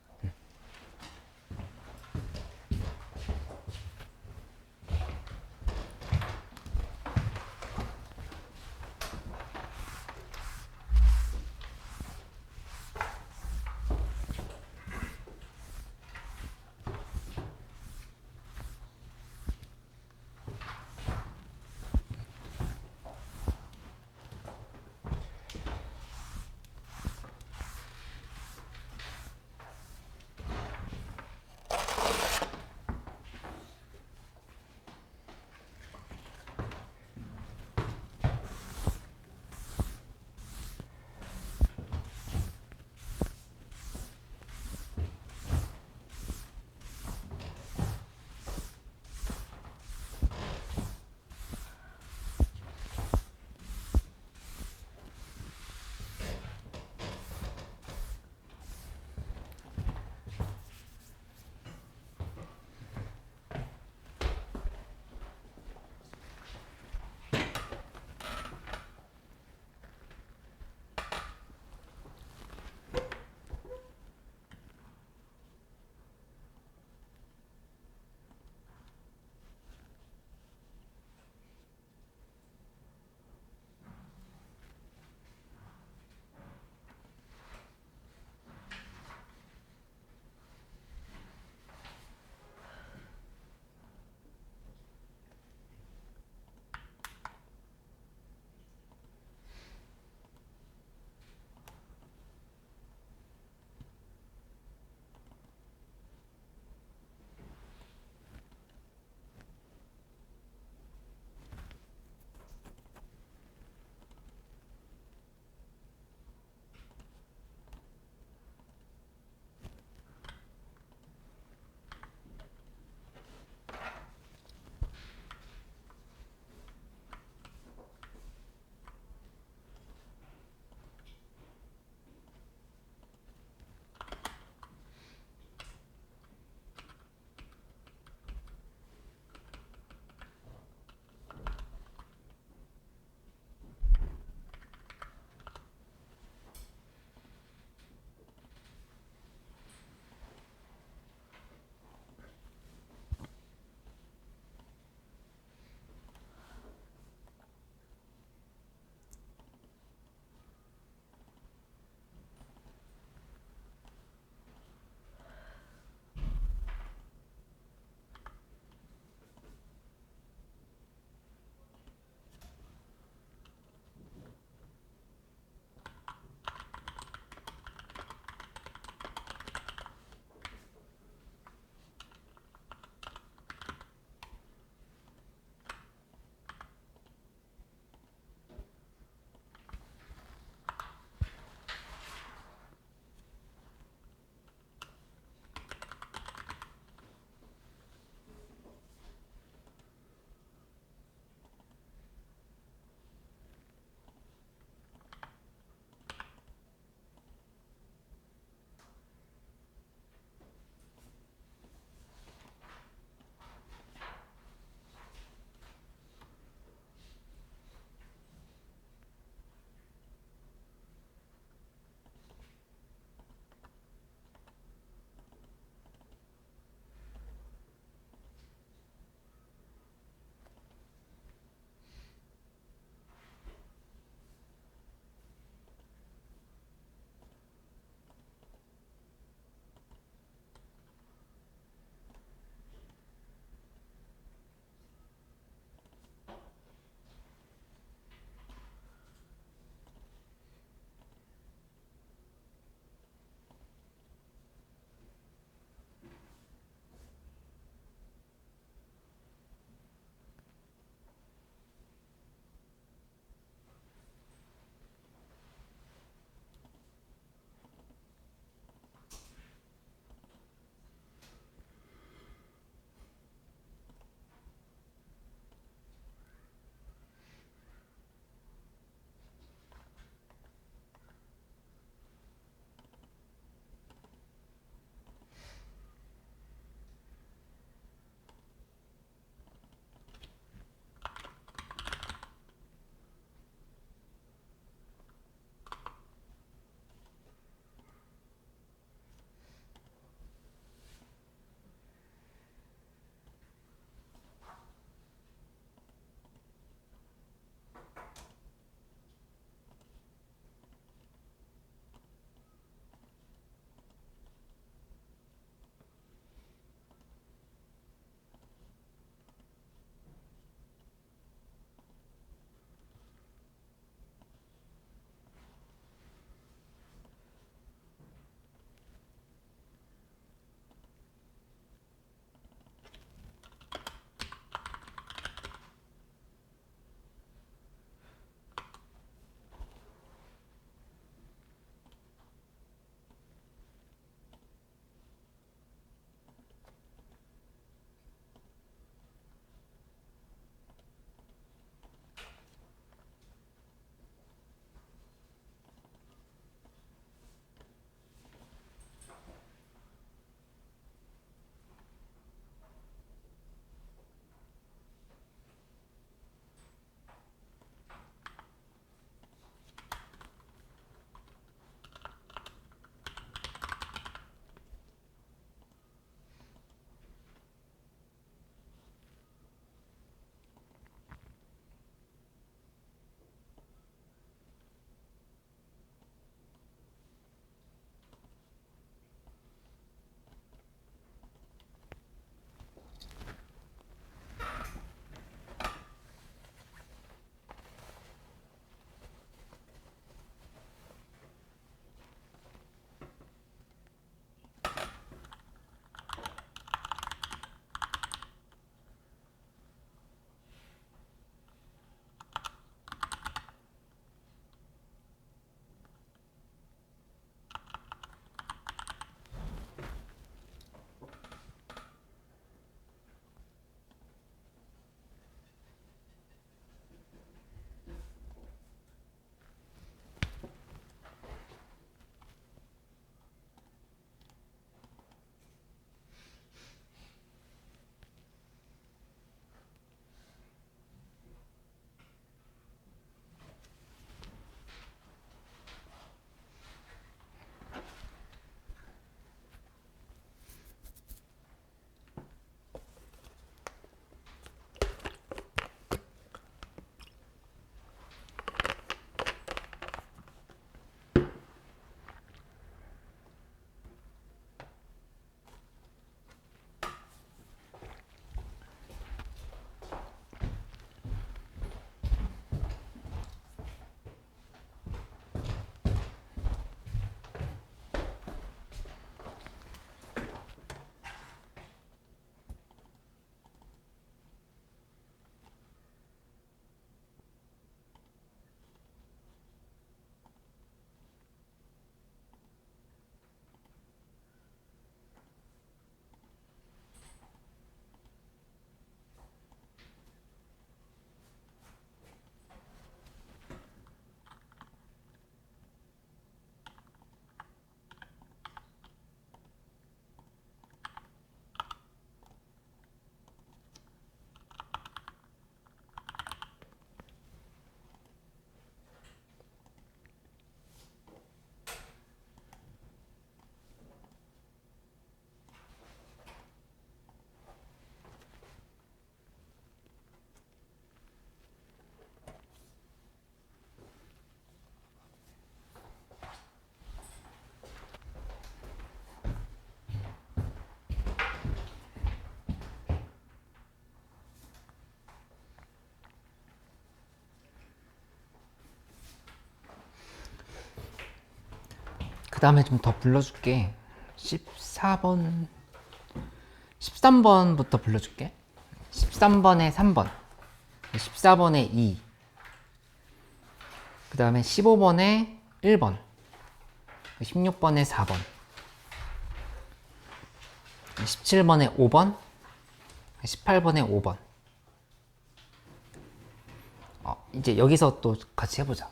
그 다음에 좀 더 불러줄게. 13번부터 불러줄게. 13번에 3번, 14번에 2, 그 다음에 15번에 1번, 16번에 4번, 17번에 5번, 18번에 5번. 이제 여기서 또 같이 해보자.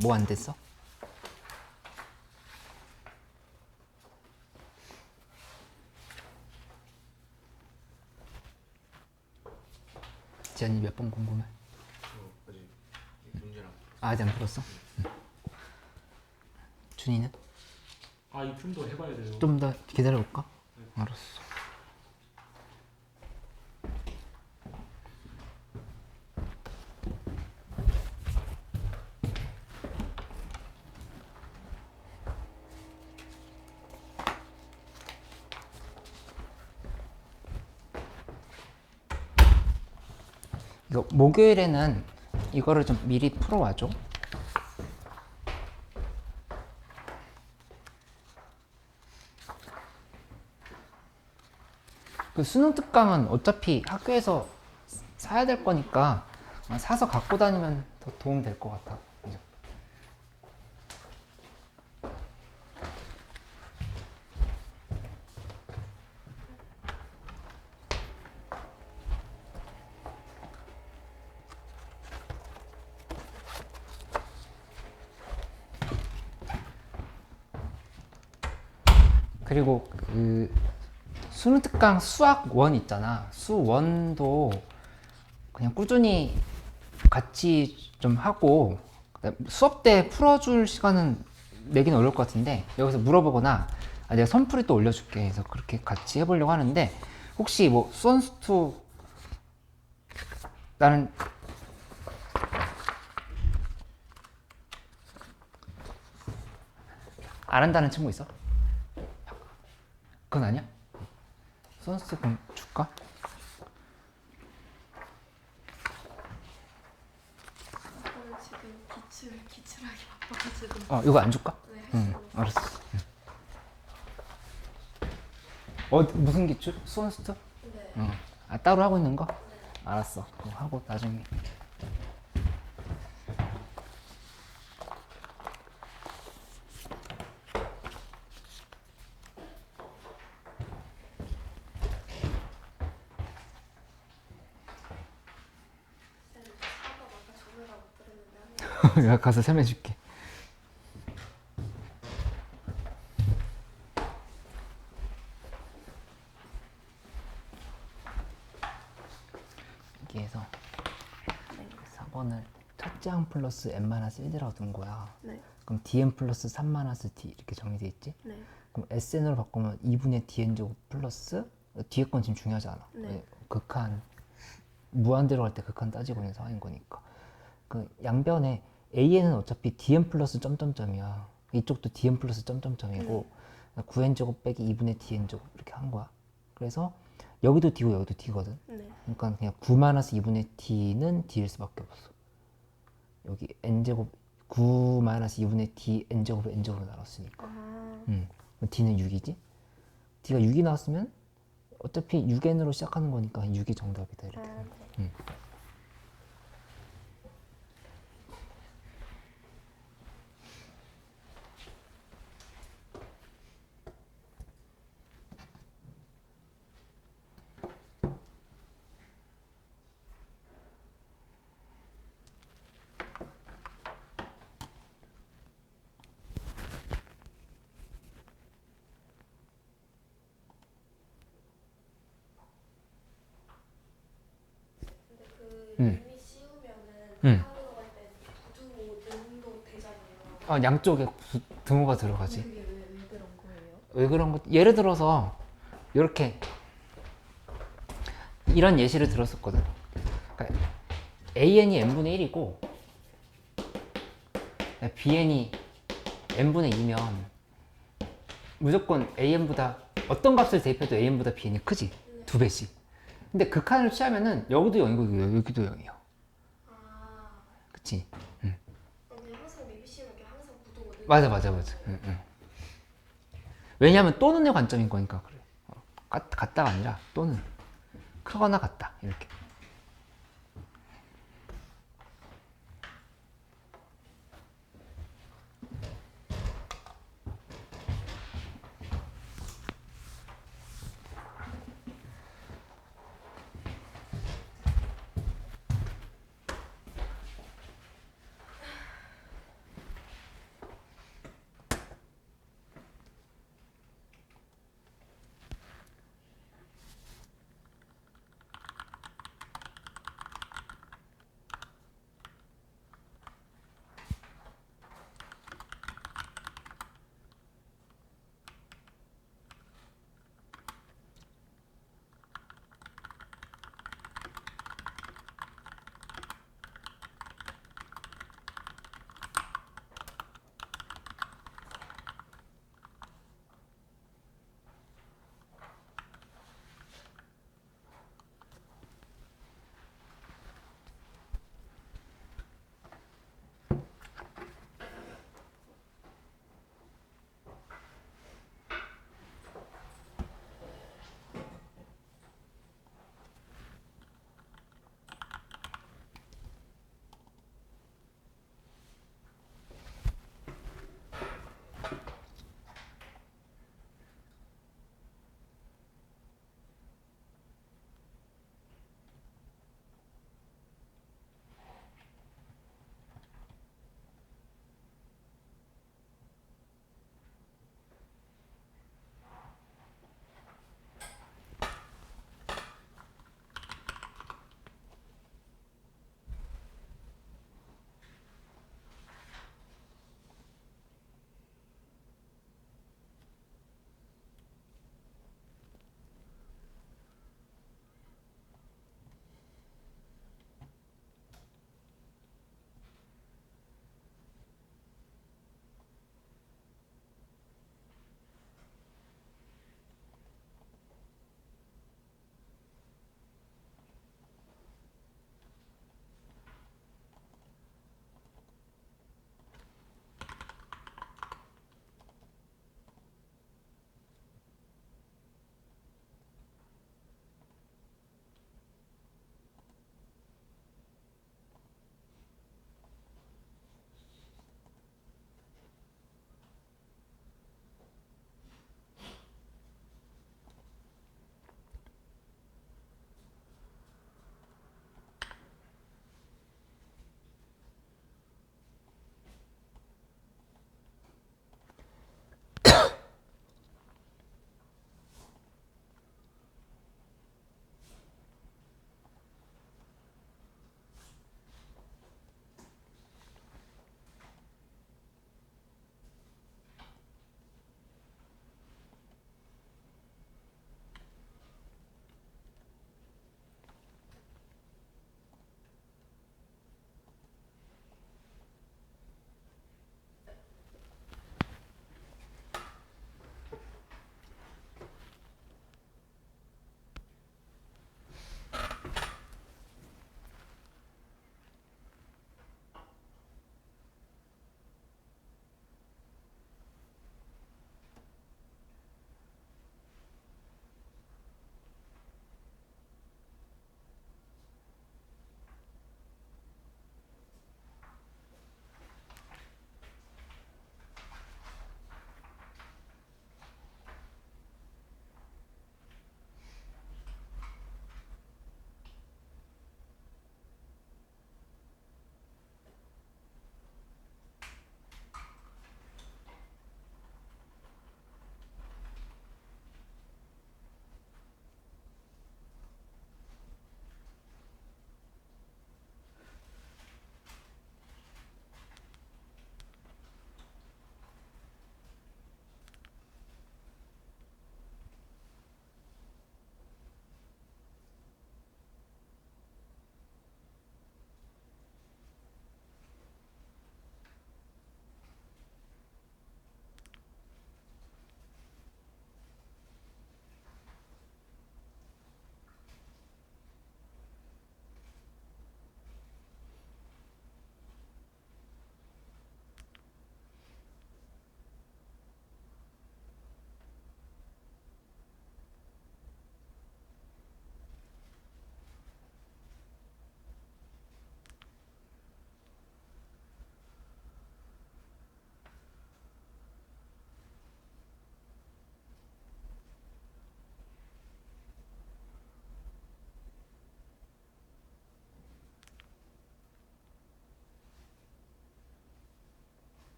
뭐 안 됐어? 지안이 몇 번 궁금해? 아직 이 문제랑 아직 안 풀었어? 응. 준이는? 아, 이 좀 더 해봐야 돼요. 좀 더 기다려볼까? 알았어. 이거 목요일에는 이거를 좀 미리 풀어와줘. 그 수능 특강은 어차피 학교에서 사야 될 거니까 사서 갖고 다니면 더 도움 될 것 같아. 그죠? 그리고 그 수능 특강 수학 원 있잖아. 수 원도 그냥 꾸준히 같이 좀 하고 수업 때 풀어줄 시간은 내긴 어려울 것 같은데 여기서 물어보거나 내가 선풀이 또 올려줄게 해서 그렇게 같이 해보려고 하는데 혹시 뭐 수원수투 나는 안 한다는 친구 있어? 그건 아니야? 수원수투 그럼 줄까? 저는 지금 기출하기 바빠가지고. 이거 안 줄까? 네. 응, 알았어. 무슨 기출? 수원수투? 네. 응. 따로 하고 있는 거? 알았어. 그거 하고 나중에. 사과 아까 조느라 못 들었는데 내가 가서 설명해줄게. 여기에서 4번을 첫째 항 플러스 n-1이라고 둔 거야. 네. 그럼 dn 플러스 3-d 이렇게 정리돼 있지? 네. 그럼 sn으로 바꾸면 2분의 dn제곱 플러스 뒤에 건 지금 중요하지 않아. 네. 극한 무한대로 갈 때 극한 따지고 있는 상황인 거니까. 그 양변에 an은 어차피 dn 플러스 점점점이야. 이쪽도 dn 플러스 점점점이고 9n제곱 빼기 2분의 dn제곱 이렇게 한 거야. 그래서 여기도 d고 여기도 d거든. 네. 그러니까 그냥 9-2분의 d는 d일 수밖에 없어. 여기 n제곱 9-2분의 d n제곱을 n제곱으로 나눴으니까. d는 6이지. d가 6이 나왔으면 어차피 6n으로 시작하는 거니까 6이 정답이다 이렇게. 네. 근데 그 이미 씌우면은 하러 갈때 부두고 능도 되잖아요. 양쪽에 등호가 들어가지. 그게 왜 그런 거예요? 왜 그런 거? 예를 들어서 이렇게 이런 예시를 들었었거든. 그러니까 an이 n분의 1이고 bn이 n분의 2면 무조건 an보다 어떤 값을 대입해도 an보다 bn이 크지. 두 배씩. 근데 극한을 취하면은 여기도 0이고 여기도 0이야. 아, 그치? 근데 항상 미비 씌우는 게 항상 부두고 능. 맞아. 응. 왜냐하면 또는의 관점인 거니까 그래. 같다가 아니라 또는 크거나 같다 이렇게.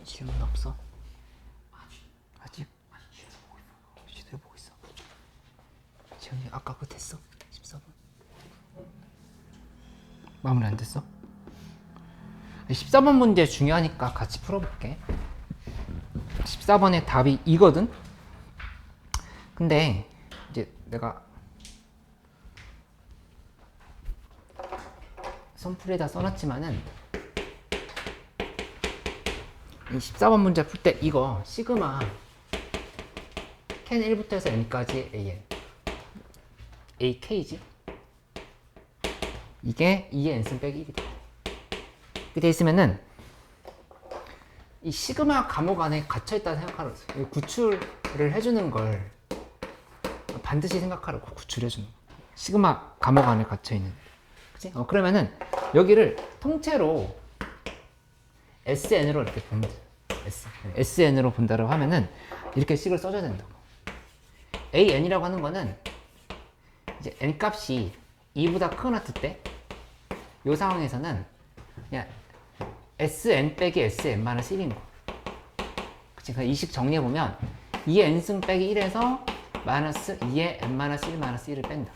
질문 없어? 아직? 시도해보고 있어. 재현이 아까 그거 됐어? 14번 마무리 안 됐어? 14번 문제 중요하니까 같이 풀어볼게. 14번의 답이 이거든? 근데 이제 내가 선풀에다 써놨지만은 이 14번 문제 풀 때 이거 시그마 캔 1부터 해서 n까지 an ak지? 이게 2의 n승 빼기 1이다. 이렇게 돼 있으면은 이 시그마 감옥 안에 갇혀있다 생각하라고 했어요. 이 구출을 해주는 걸 반드시 생각하라고. 구출해주는 거. 시그마 감옥 안에 갇혀있는, 그치? 그러면은 여기를 통째로 SN으로 이렇게 보면 돼. SN으로 본다고 하면은 이렇게 식을 써줘야 된다고. AN이라고 하는 거는 이제 N 값이 2보다 크거나 같을 때 이 상황에서는 그냥 SN 빼기 SN-1인 거. 그치? 이 식 정리해보면 2의 N승 빼기 1에서 마이너스 2의 N-1-1을 뺀다.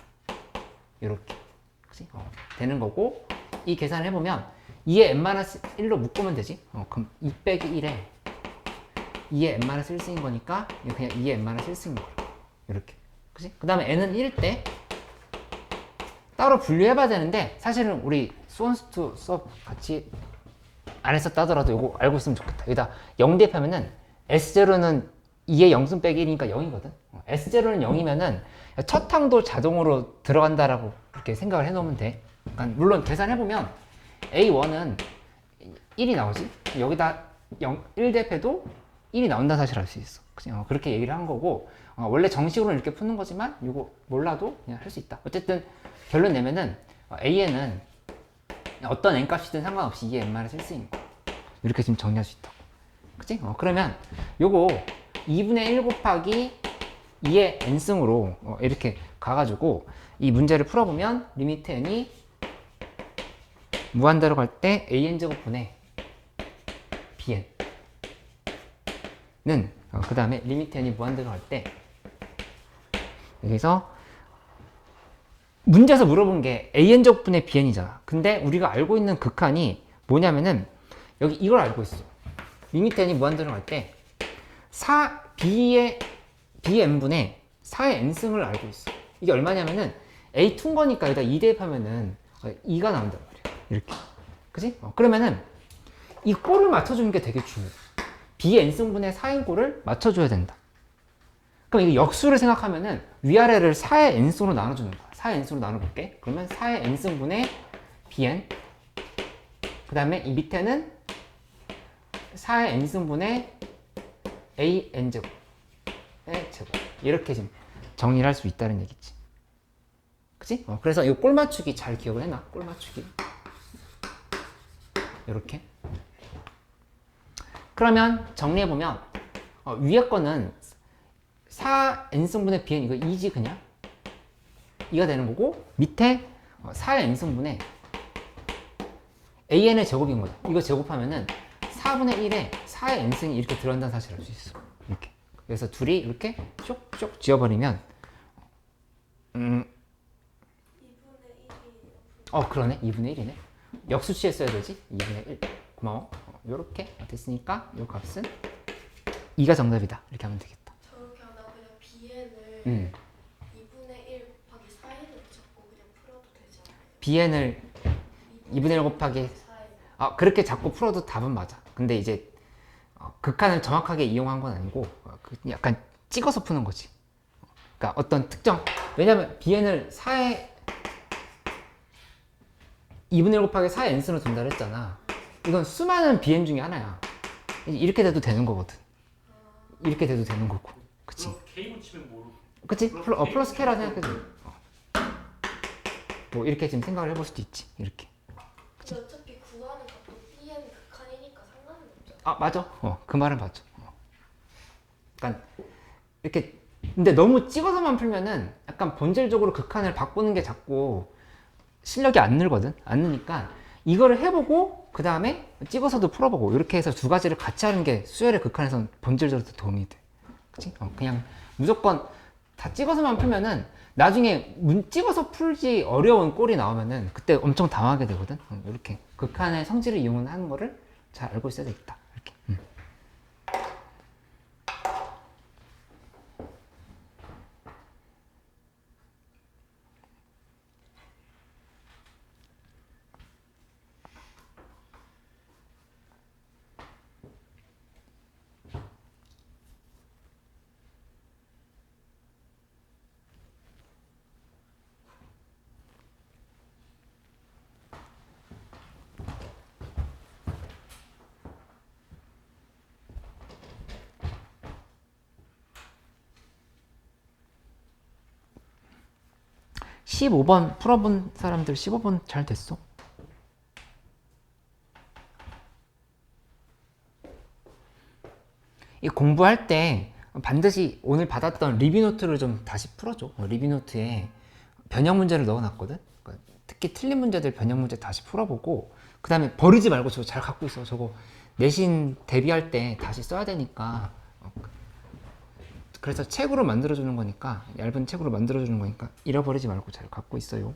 요렇게. 그치? 되는 거고, 이 계산을 해보면 2의 N-1로 묶으면 되지? 그럼 2 빼기 1에 2의 N-1승인 거니까 이거 그냥 2의 N-1승인 거야. 요렇게. 그치? 그 다음에 N은 1일 때 따로 분류해봐야 되는데, 사실은 우리 수원스투 수업 같이 안 했었다 하더라도 이거 알고 있으면 좋겠다. 여기다 0 대입하면은 S0는 2의 0승 빼기 1이니까 0이거든. S0는 0이면은 첫 항도 자동으로 들어간다라고 그렇게 생각을 해놓으면 돼. 그러니까 물론 계산해보면 A1은 1이 나오지. 여기다 1 대입해도 1이 나온다는 사실을 알 수 있어. 그렇게 얘기를 한 거고, 원래 정식으로는 이렇게 푸는 거지만 이거 몰라도 그냥 할 수 있다. 어쨌든 결론 내면은 AN은 어떤 n 값이든 상관없이 2의 n-1승인 거. 이렇게 지금 정리할 수 있다고. 그치? 그러면 요거 2분의 1 곱하기 2의 n승으로 이렇게 가가지고 이 문제를 풀어보면 리미트 n이 무한대로 갈 때 an제곱분의 bn는 그 다음에 리미트 n이 무한대로 갈 때 여기서 문제에서 물어본 게 an제곱분의 bn이잖아. 근데 우리가 알고 있는 극한이 뭐냐면은 여기 이걸 알고 있어. 리미트 n이 무한대로 갈 때 bn분의 4의 n승을 알고 있어. 이게 얼마냐면은 a2인 거니까 여기다 2 대입하면은 2가 나온단 말이야. 이렇게. 그지? 그러면은 이 꼴을 맞춰주는 게 되게 중요해. b의 n승분의 4인 꼴을 맞춰줘야 된다. 그럼 이게 역수를 생각하면은 위아래를 4의 n승으로 나눠주는 거야. 4의 n승으로 나눠볼게. 그러면 4의 n승분의 bn, 그 다음에 이 밑에는 4의 n승분의 an제곱의 제곱. 이렇게 지금 정리를 할 수 있다는 얘기지. 그치? 그래서 이 꼴 맞추기 잘 기억을 해놔. 꼴 맞추기. 이렇게. 그러면 정리해보면 위에 거는 4n승분의 bn, 이거 2지 그냥? 2가 되는 거고, 밑에 4의 n승분의 an의 제곱인 거다. 이거 제곱하면은 4분의 1에 4의 n승이 이렇게 들어간다는 사실을 알 수 있어. 이렇게. 그래서 둘이 이렇게 쪽쪽 지어버리면 2분의 1이 그러네. 2분의 1이네. 역수 취했어야 되지. 2분의 1. 고마워. 요렇게 됐으니까 요 값은 2가 정답이다. 이렇게 하면 되겠다. 저렇게 하다 그냥 bn을 2분의 1 곱하기 4n으로 잡고 그냥 풀어도 되지 않아요? bn을 2분의 1 곱하기 그렇게 자꾸 풀어도 답은 맞아. 근데 이제 극한을 정확하게 이용한 건 아니고 약간 찍어서 푸는 거지. 그러니까 어떤 특정, 왜냐면 bn을 4의 2분의 1 곱하기 4의 n승으로 둔다 그랬잖아. 이건 수많은 bn 중에 하나야. 이렇게 돼도 되는 거거든. 이렇게 돼도 되는 거고. 그치? K 붙이면 모르. 그치? 플러스 K라 생각해도 뭐 이렇게 지금 생각을 해볼 수도 있지. 이렇게. 근데 어차피 구하는 값도 bn 극한이니까 상관은 없잖아. 맞아. 그 말은 맞아. 약간 이렇게, 근데 너무 찍어서만 풀면은 약간 본질적으로 극한을 바꾸는 게 자꾸 실력이 안 늘거든. 안 느니까 이거를 해보고 그 다음에 찍어서도 풀어보고 이렇게 해서 두 가지를 같이 하는 게 수열의 극한에선 본질적으로 도움이 돼. 그치? 그냥 무조건 다 찍어서만 풀면은 나중에 찍어서 풀지 어려운 꼴이 나오면은 그때 엄청 당하게 되거든. 이렇게 극한의 성질을 이용하는 거를 잘 알고 있어야 되겠다. 이렇게. 15번 풀어본 사람들 15번 잘 됐어? 이 공부할 때 반드시 오늘 받았던 리뷰노트를 좀 다시 풀어줘. 리뷰노트에 변형 문제를 넣어놨거든. 그러니까 특히 틀린 문제들 변형 문제 다시 풀어보고 그 다음에 버리지 말고 저거 잘 갖고 있어. 저거 내신 대비할 때 다시 써야 되니까. 그래서 책으로 만들어주는 거니까, 얇은 책으로 만들어주는 거니까 잃어버리지 말고 잘 갖고 있어요.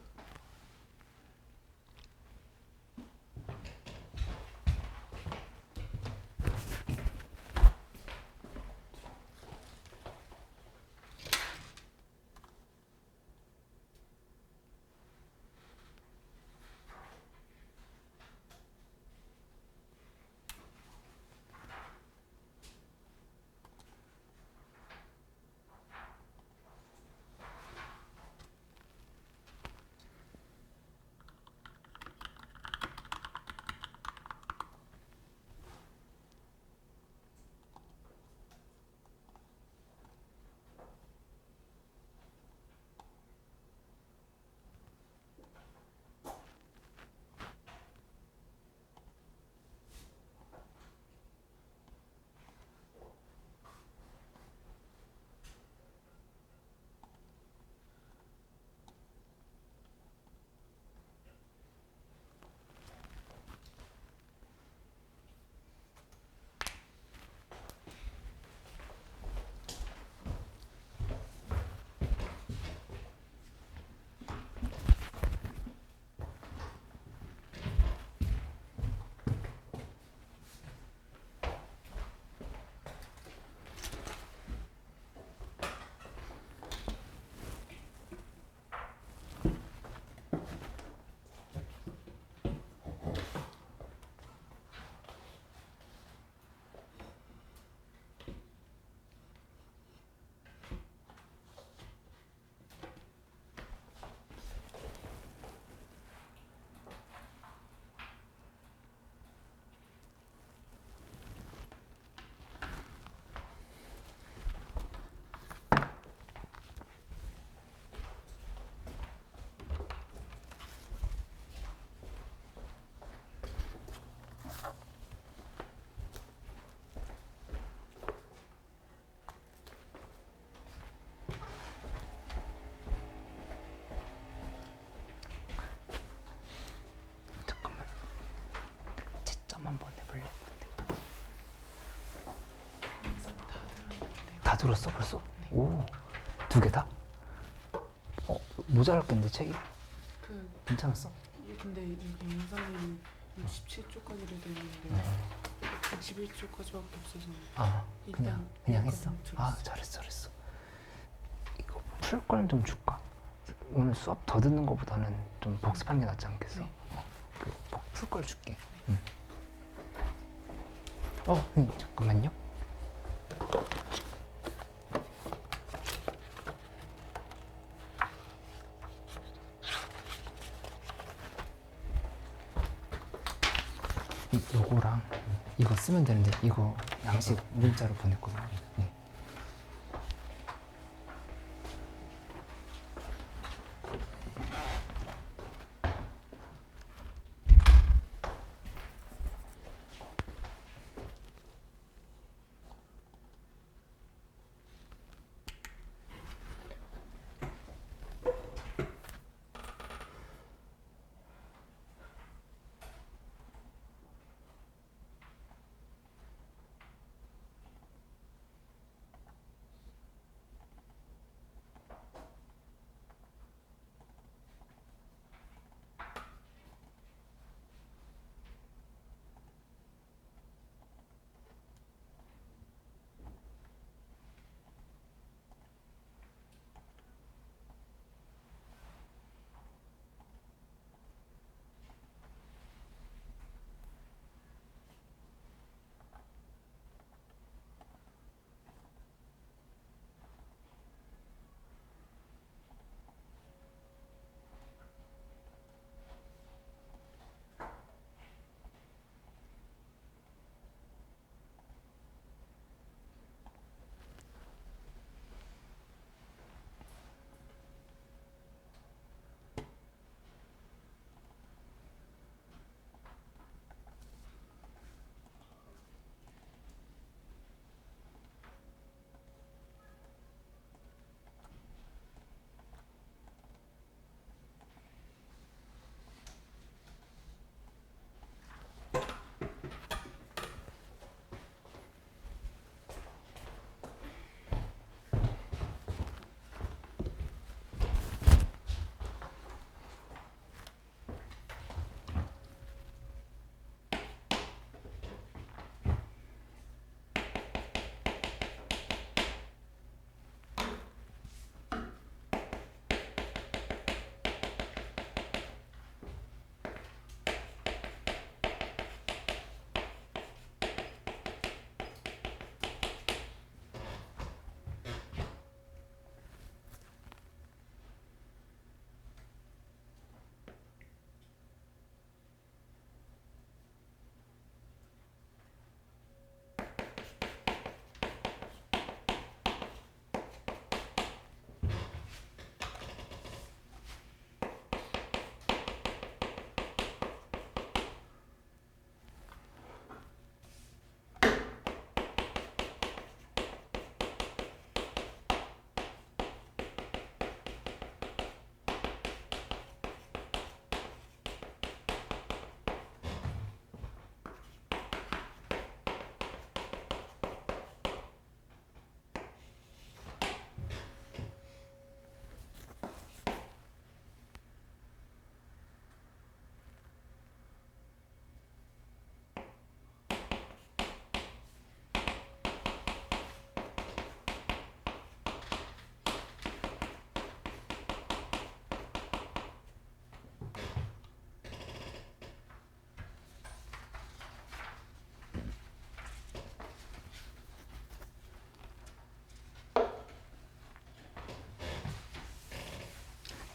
한번 해볼래? 다 들었어 벌써? 오, 두 개 다? 모자랄겠는데 책이? 괜찮았어? 근데 이게 영상이 67초까지로 되어 있는데 111초까지밖에 없어서 그냥 했어? 잘했어. 이거 풀 걸 좀 줄까? 오늘 수업 더 듣는 것보다는 좀 복습하는 게 낫지 않겠어? 네. 풀 걸 줄게. 잠깐만요. 요거랑 이거 쓰면 되는데 이거 양식 문자로 보냈거든요. 네.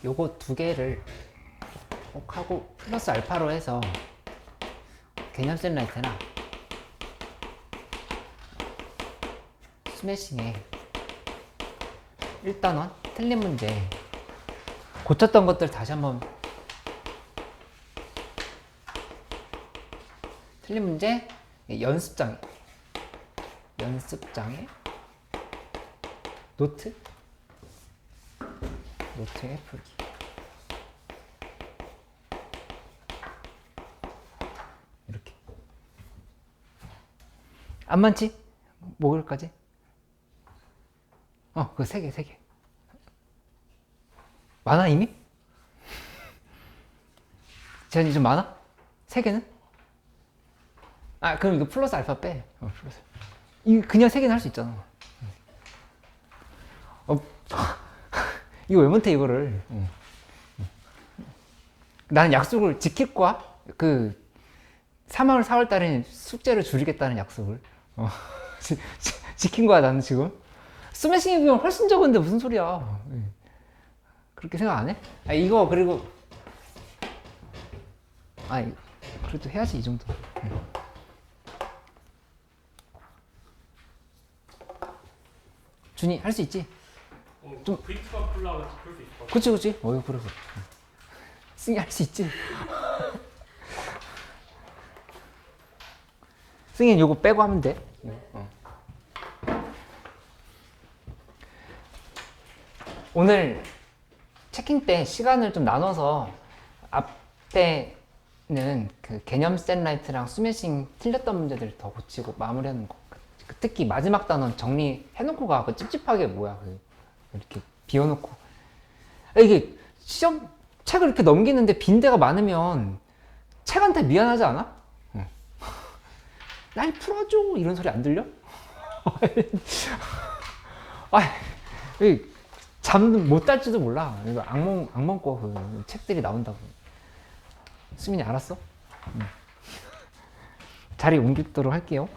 요거 두 개를 꼭 하고 플러스 알파로 해서 개념 샌라이트나 스매싱에 1단원 틀린 문제 고쳤던 것들 다시 한번 틀린 문제 연습장에 노트에 풀기 이렇게 안 많지? 목요일까지? 그거 3개 많아 이미? 제한이 좀 많아? 3개는? 그럼 이거 플러스 알파 빼. 플러스. 이거 그냥 3개는 할 수 있잖아. 이거 왜 못해 이거를? 나는 약속을 지킬 거야. 3월 4월 달에는 숙제를 줄이겠다는 약속을 지킨 거야 나는 지금. 스매싱이 비면 훨씬 적은데 무슨 소리야? 그렇게 생각 안 해? 이거 그리고 그래도 해야지 이 정도. 준이 할 수 있지? 좀 브이트가 풀라고 풀 수 있어. 그치. 그래. 승희 할 수 있지? 승희는 요거 빼고 하면 돼. 오늘 체킹 때 시간을 좀 나눠서 앞때는 그 개념 샌라이트랑 스매싱 틀렸던 문제들 더 고치고 마무리하는 거. 특히 마지막 단원 정리해놓고 가. 찝찝하게 뭐야. 이렇게 비워놓고. 이게 시험 책을 이렇게 넘기는데 빈대가 많으면 책한테 미안하지 않아? 날 풀어줘 이런 소리 안 들려? 잠 못 잘지도 몰라. 이거 악몽 꿔 그 책들이 나온다고. 수민이 알았어? 자리 옮기도록 할게요.